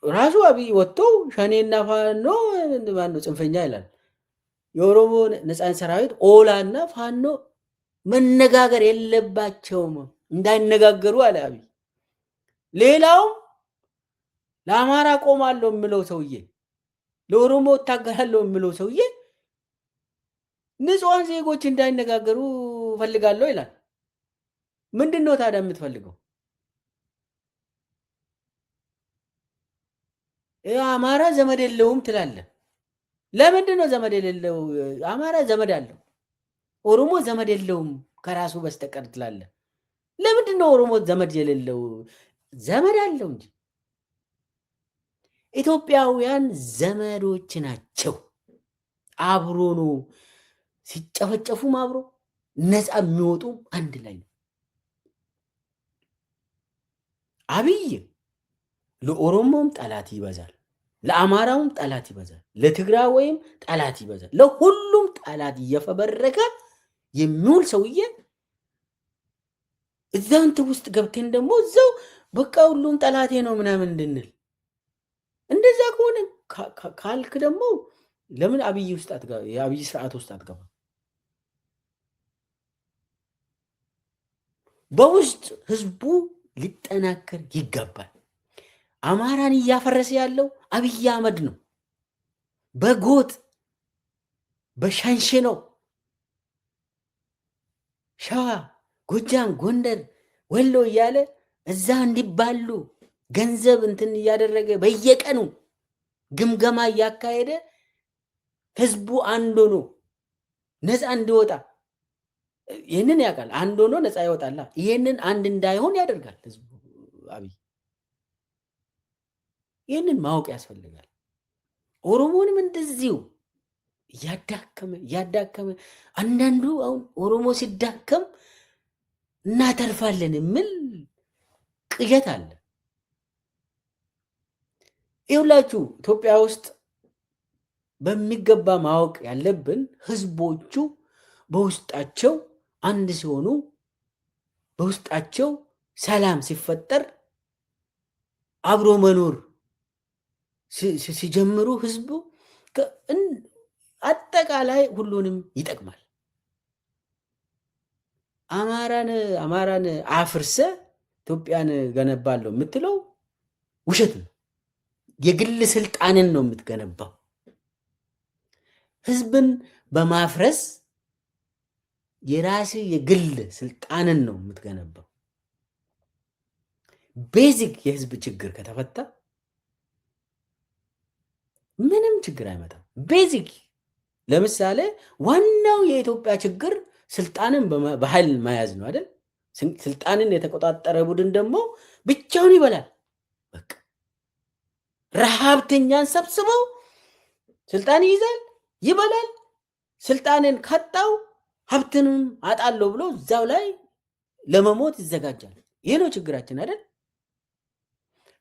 [SPEAKER 1] ራሱ አብይ ወጥቶ ሸኔና ፋኖ ማነው ጽንፈኛ ይላል። የኦሮሞ ነፃነት ሰራዊት ኦላና ፋኖ መነጋገር የለባቸውም እንዳይነጋገሩ አለ አብይ። ሌላው ለአማራ ቆማለሁ የሚለው ሰውዬ፣ ለኦሮሞ እታገላለሁ የሚለው ሰውዬ ንጹሐን ዜጎች እንዳይነጋገሩ ፈልጋለሁ ይላል። ምንድን ነው ታዲያ የምትፈልገው? አማራ ዘመድ የለውም ትላለህ። ለምንድን ነው ዘመድ የሌለው? አማራ ዘመድ አለው፣ ኦሮሞ ዘመድ የለውም ከራሱ በስተቀር ትላለህ። ለምንድን ነው ኦሮሞ ዘመድ የሌለው? ዘመድ አለው እንጂ። ኢትዮጵያውያን ዘመዶች ናቸው። አብሮ ነው ሲጨፈጨፉም አብሮ ነፃ የሚወጡም አንድ ላይ ነው። አብይ ለኦሮሞም ጠላት ይበዛል፣ ለአማራውም ጠላት ይበዛል፣ ለትግራዊም ጠላት ይበዛል። ለሁሉም ጠላት እየፈበረከ የሚውል ሰውዬ እዛው እንትን ውስጥ ገብተን ደግሞ እዛው በቃ ሁሉም ጠላቴ ነው ምናምን እንድንል። እንደዛ ከሆነ ካልክ ደግሞ ለምን አብይ ውስጥ አትገባ? የአብይ ስርዓት ውስጥ አትገባ? በውስጥ ህዝቡ ሊጠናከር ይገባል። አማራን እያፈረሰ ያለው አብይ አህመድ ነው። በጎጥ በሻንሼ ነው። ሸዋ፣ ጎጃም፣ ጎንደር፣ ወሎ እያለ እዛ እንዲባሉ ገንዘብ እንትን እያደረገ በየቀኑ ግምገማ እያካሄደ ህዝቡ አንድ ሆኖ ነፃ እንዲወጣ ይህንን ያውቃል። አንድ ሆኖ ነፃ ይወጣላ። ይህንን አንድ እንዳይሆን ያደርጋል ህዝቡ። አብይ ይህንን ማወቅ ያስፈልጋል። ኦሮሞንም እንደዚሁ እያዳከመ አንዳንዱ አሁን ኦሮሞ ሲዳከም እናተርፋለን የሚል ቅዠት አለ። ይሁላችሁ ኢትዮጵያ ውስጥ በሚገባ ማወቅ ያለብን ህዝቦቹ በውስጣቸው አንድ ሲሆኑ፣ በውስጣቸው ሰላም ሲፈጠር፣ አብሮ መኖር ሲጀምሩ ህዝቡ አጠቃላይ ሁሉንም ይጠቅማል። አማራን አፍርሰ ኢትዮጵያን ገነባለሁ የምትለው ውሸት ነው። የግል ስልጣንን ነው የምትገነባው። ህዝብን በማፍረስ የራስ የግል ስልጣንን ነው የምትገነባው። ቤዚክ የህዝብ ችግር ከተፈታ ምንም ችግር አይመጣም። ቤዚክ ለምሳሌ ዋናው የኢትዮጵያ ችግር ስልጣንን በኃይል መያዝ ነው አይደል? ስልጣንን የተቆጣጠረ ቡድን ደግሞ ብቻውን ይበላል። በቃ ረሃብተኛን ሰብስበው ስልጣን ይይዛል፣ ይበላል። ስልጣንን ካጣው ሀብትንም አጣለሁ ብሎ እዛው ላይ ለመሞት ይዘጋጃል። ይህ ነው ችግራችን አይደል?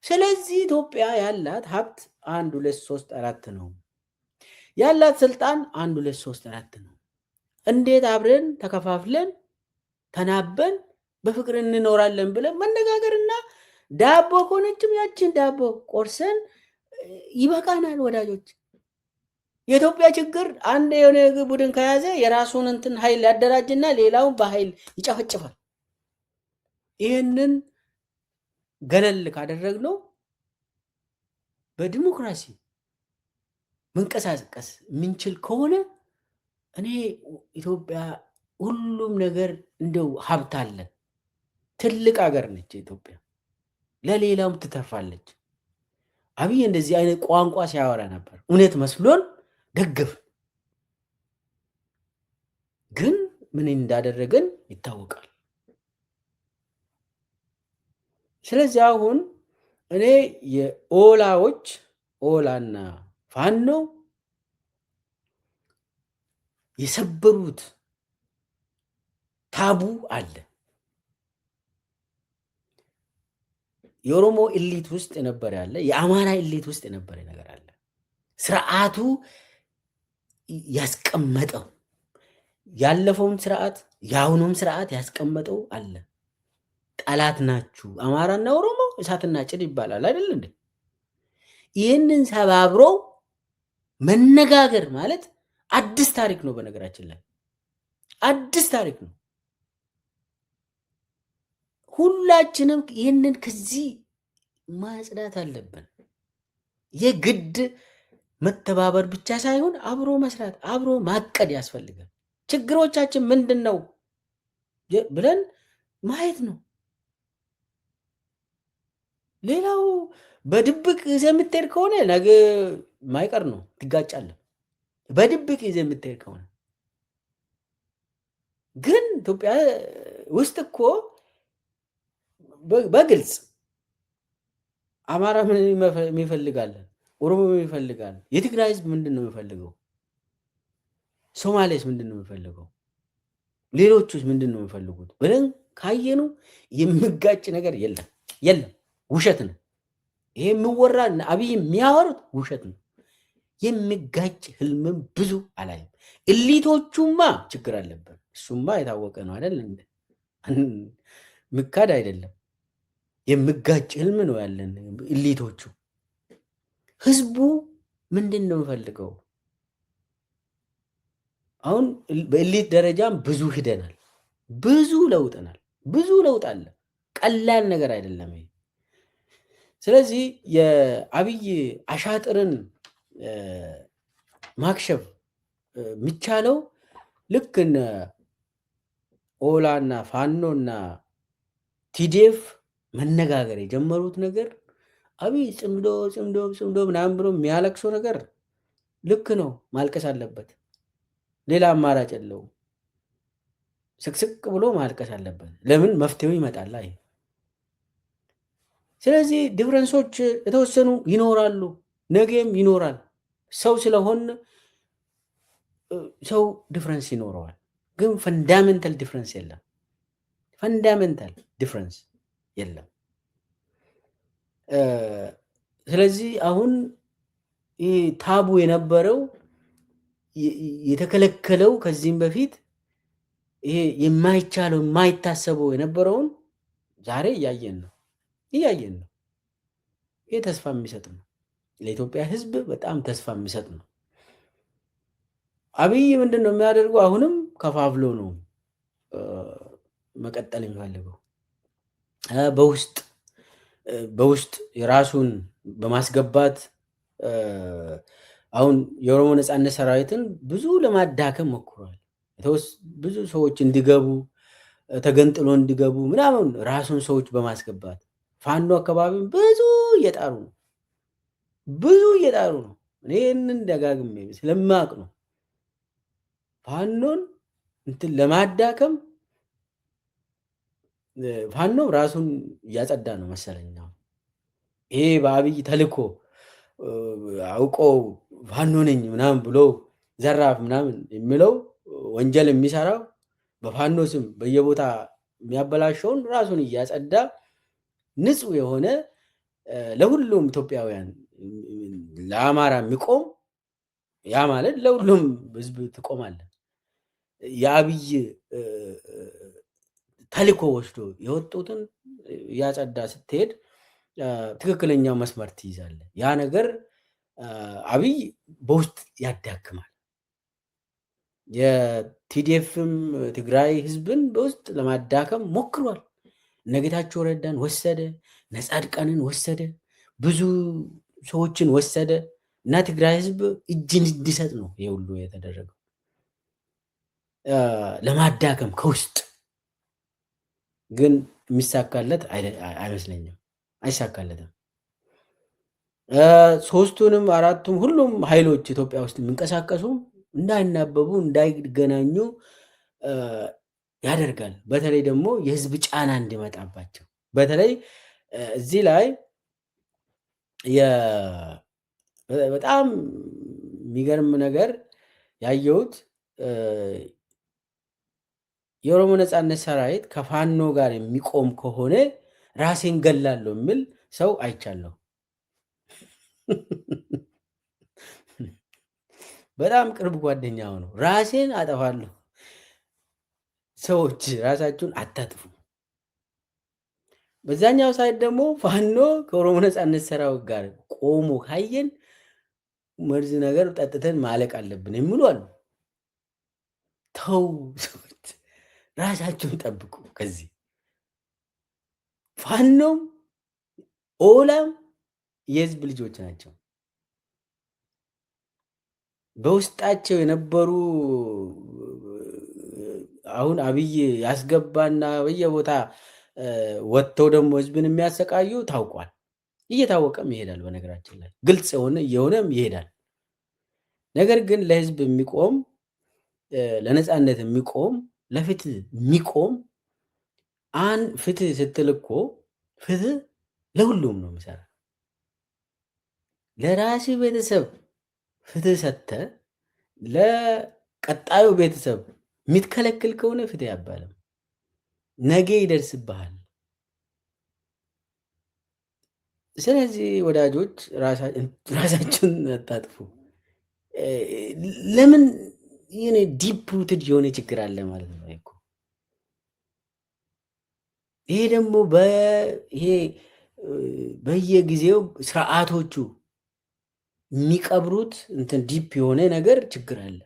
[SPEAKER 1] ስለዚህ ኢትዮጵያ ያላት ሀብት 1 2 3 4 ነው። ያላት ስልጣን 1 2 3 4 ነው። እንዴት አብረን ተከፋፍለን ተናበን በፍቅር እንኖራለን ብለን መነጋገርና ዳቦ ከሆነችም ያችን ዳቦ ቆርሰን ይበቃናል ወዳጆች። የኢትዮጵያ ችግር አንድ የሆነ ቡድን ከያዘ የራሱን እንትን ኃይል ያደራጅና ሌላውን በኃይል ይጨፈጭፋል። ይህንን ገለል ካደረግነው በዲሞክራሲ መንቀሳቀስ የምንችል ከሆነ እኔ ኢትዮጵያ ሁሉም ነገር እንደው ሀብት አለ። ትልቅ ሀገር ነች ኢትዮጵያ፣ ለሌላውም ትተርፋለች። አብይ እንደዚህ አይነት ቋንቋ ሲያወራ ነበር፣ እውነት መስሎን ደግፍ። ግን ምን እንዳደረገን ይታወቃል። ስለዚህ አሁን እኔ የኦላዎች ኦላና ፋኖ የሰበሩት ታቡ አለ። የኦሮሞ ኢሊት ውስጥ የነበረ ያለ፣ የአማራ ኢሊት ውስጥ የነበረ ነገር አለ። ስርዓቱ ያስቀመጠው ያለፈውን ስርዓት የአሁኑም ስርዓት ያስቀመጠው አለ። ጠላት ናችሁ አማራና ኦሮሞ እሳትና ጭድ ይባላል አይደል እንዴ? ይህንን ሰባብሮ መነጋገር ማለት አዲስ ታሪክ ነው። በነገራችን ላይ አዲስ ታሪክ ነው። ሁላችንም ይህንን ከዚህ ማጽዳት አለብን። የግድ መተባበር ብቻ ሳይሆን አብሮ መስራት፣ አብሮ ማቀድ ያስፈልጋል። ችግሮቻችን ምንድን ነው ብለን ማየት ነው። ሌላው በድብቅ ይዘህ የምትሄድ ከሆነ ነገ ማይቀር ነው፣ ትጋጫለህ። በድብቅ ይዘህ የምትሄድ ከሆነ ግን ኢትዮጵያ ውስጥ እኮ በግልጽ አማራ ምን የሚፈልጋለን፣ ኦሮሞ ይፈልጋል፣ የትግራይ ህዝብ ምንድን ነው የሚፈልገው፣ ሶማሌስ ምንድን ነው የሚፈልገው፣ ሌሎቹስ ምንድን ነው የሚፈልጉት ብለን ካየኑ የሚጋጭ ነገር የለም የለም። ውሸት ነው ይሄ የሚወራ። አብይ የሚያወሩት ውሸት ነው። የሚጋጭ ህልምም ብዙ አላይም። እሊቶቹማ ችግር አለበት፣ እሱማ የታወቀ ነው አይደል? ምካድ አይደለም። የሚጋጭ ህልም ነው ያለን እሊቶቹ። ህዝቡ ምንድን ነው የሚፈልገው? አሁን በእሊት ደረጃም ብዙ ሂደናል፣ ብዙ ለውጠናል፣ ብዙ ለውጥ አለ። ቀላል ነገር አይደለም ይሄ። ስለዚህ የአብይ አሻጥርን ማክሸፍ የሚቻለው ልክ እነ ኦላና ፋኖና ቲዲኤፍ መነጋገር የጀመሩት ነገር አብይ ጽምዶ ጽምዶ ጽምዶ ምናምን ብሎ የሚያለቅሰው ነገር ልክ ነው፣ ማልቀስ አለበት። ሌላ አማራጭ የለውም። ስቅስቅ ብሎ ማልቀስ አለበት። ለምን? መፍትሄው ይመጣል። አይ ስለዚህ ዲፍረንሶች የተወሰኑ ይኖራሉ፣ ነገም ይኖራል። ሰው ስለሆን ሰው ዲፍረንስ ይኖረዋል። ግን ፈንዳሜንታል ዲፍረንስ የለም። ፈንዳሜንታል ዲፍረንስ የለም። ስለዚህ አሁን ይህ ታቡ የነበረው የተከለከለው ከዚህም በፊት ይሄ የማይቻለው የማይታሰበው የነበረውን ዛሬ እያየን ነው። ይሄ ተስፋ የሚሰጥ ነው። ለኢትዮጵያ ሕዝብ በጣም ተስፋ የሚሰጥ ነው። አብይ ምንድን ነው የሚያደርገው? አሁንም ከፋፍሎ ነው መቀጠል የሚፈልገው። በውስጥ የራሱን በማስገባት አሁን የኦሮሞ ነፃነት ሰራዊትን ብዙ ለማዳከም ሞክሯል። ብዙ ሰዎች እንዲገቡ ተገንጥሎ እንዲገቡ ምናምን ራሱን ሰዎች በማስገባት ፋኖ አካባቢም ብዙ እየጣሩ ነው። ይህንን ደጋግሜ ስለማቅ ነው ፋኖን እንትን ለማዳከም ፋኖ ራሱን እያጸዳ ነው መሰለኝ። ይሄ በአብይ ተልኮ አውቆ ፋኖ ነኝ ምናምን ብሎ ዘራፍ ምናምን የሚለው ወንጀል የሚሰራው በፋኖ ስም በየቦታ የሚያበላሸውን ራሱን እያጸዳ ንጹህ የሆነ ለሁሉም ኢትዮጵያውያን ለአማራ የሚቆም ያ ማለት ለሁሉም ህዝብ ትቆማለህ። የአብይ ተልኮ ወስዶ የወጡትን እያጸዳ ስትሄድ ትክክለኛው መስመር ትይዛለህ። ያ ነገር አብይ በውስጥ ያዳክማል። የቲዲኤፍም ትግራይ ህዝብን በውስጥ ለማዳከም ሞክሯል። እነ ጌታቸው ረዳን ወሰደ፣ ነጻድቃንን ወሰደ፣ ብዙ ሰዎችን ወሰደ እና ትግራይ ህዝብ እጅን እንዲሰጥ ነው ይህ ሁሉ የተደረገው ለማዳከም ከውስጥ። ግን የሚሳካለት አይመስለኝም፣ አይሳካለትም። ሶስቱንም አራቱም ሁሉም ኃይሎች ኢትዮጵያ ውስጥ የሚንቀሳቀሱ እንዳይናበቡ እንዳይገናኙ ያደርጋል። በተለይ ደግሞ የህዝብ ጫና እንዲመጣባቸው። በተለይ እዚህ ላይ በጣም የሚገርም ነገር ያየሁት የኦሮሞ ነፃነት ሰራዊት ከፋኖ ጋር የሚቆም ከሆነ ራሴን ገላለሁ የሚል ሰው አይቻለሁ። በጣም ቅርብ ጓደኛው ነው። ራሴን አጠፋለሁ። ሰዎች ራሳችሁን አታጥፉ። በዛኛው ሳይድ ደግሞ ፋኖ ከኦሮሞ ነፃነት ሰራዊት ጋር ቆሞ ካየን መርዝ ነገር ጠጥተን ማለቅ አለብን የሚሉ አሉ። ተው ሰዎች ራሳችሁን ጠብቁ። ከዚህ ፋኖም ኦላም የህዝብ ልጆች ናቸው። በውስጣቸው የነበሩ አሁን አብይ ያስገባና በየቦታ ወጥተው ደግሞ ህዝብን የሚያሰቃዩ ታውቋል። እየታወቀም ይሄዳል። በነገራችን ላይ ግልጽ የሆነም ይሄዳል። ነገር ግን ለህዝብ የሚቆም ለነፃነት የሚቆም ለፍትህ የሚቆም ፍትህ ስትል እኮ ፍትህ ለሁሉም ነው የሚሰራ። ለራሲ ቤተሰብ ፍትህ ሰጥተ ለቀጣዩ ቤተሰብ የምትከለክል ከሆነ ፍትህ አይባልም። ነገ ይደርስብሃል። ስለዚህ ወዳጆች ራሳችሁን አታጥፉ። ለምን ይሄ ዲፕ ሩትድ የሆነ ችግር አለ ማለት ነው እኮ። ይሄ ደግሞ በየጊዜው ስርዓቶቹ የሚቀብሩት እንትን ዲፕ የሆነ ነገር ችግር አለ።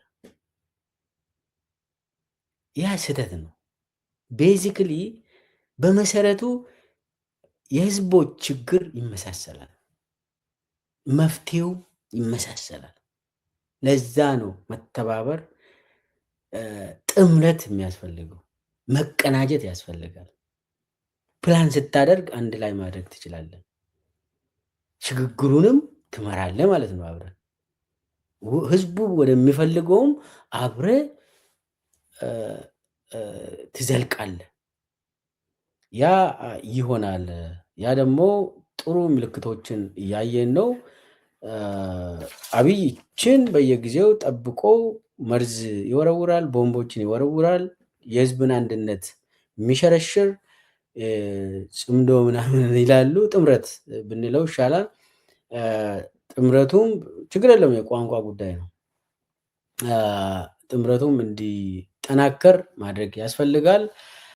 [SPEAKER 1] ያ ስህተት ነው። ቤዚክሊ በመሰረቱ የህዝቦች ችግር ይመሳሰላል፣ መፍትሄው ይመሳሰላል። ለዛ ነው መተባበር፣ ጥምረት የሚያስፈልገው፣ መቀናጀት ያስፈልጋል። ፕላን ስታደርግ አንድ ላይ ማድረግ ትችላለን። ሽግግሩንም ትመራለህ ማለት ነው። አብረ ህዝቡ ወደሚፈልገውም አብረ ትዘልቃለህ። ያ ይሆናል። ያ ደግሞ ጥሩ ምልክቶችን እያየን ነው። አብይችን በየጊዜው ጠብቆ መርዝ ይወረውራል፣ ቦምቦችን ይወረውራል። የህዝብን አንድነት የሚሸረሽር ጽምዶ ምናምን ይላሉ። ጥምረት ብንለው ይሻላል። ጥምረቱም ችግር የለም፣ የቋንቋ ጉዳይ ነው። ጥምረቱም እንዲጠናከር ማድረግ ያስፈልጋል።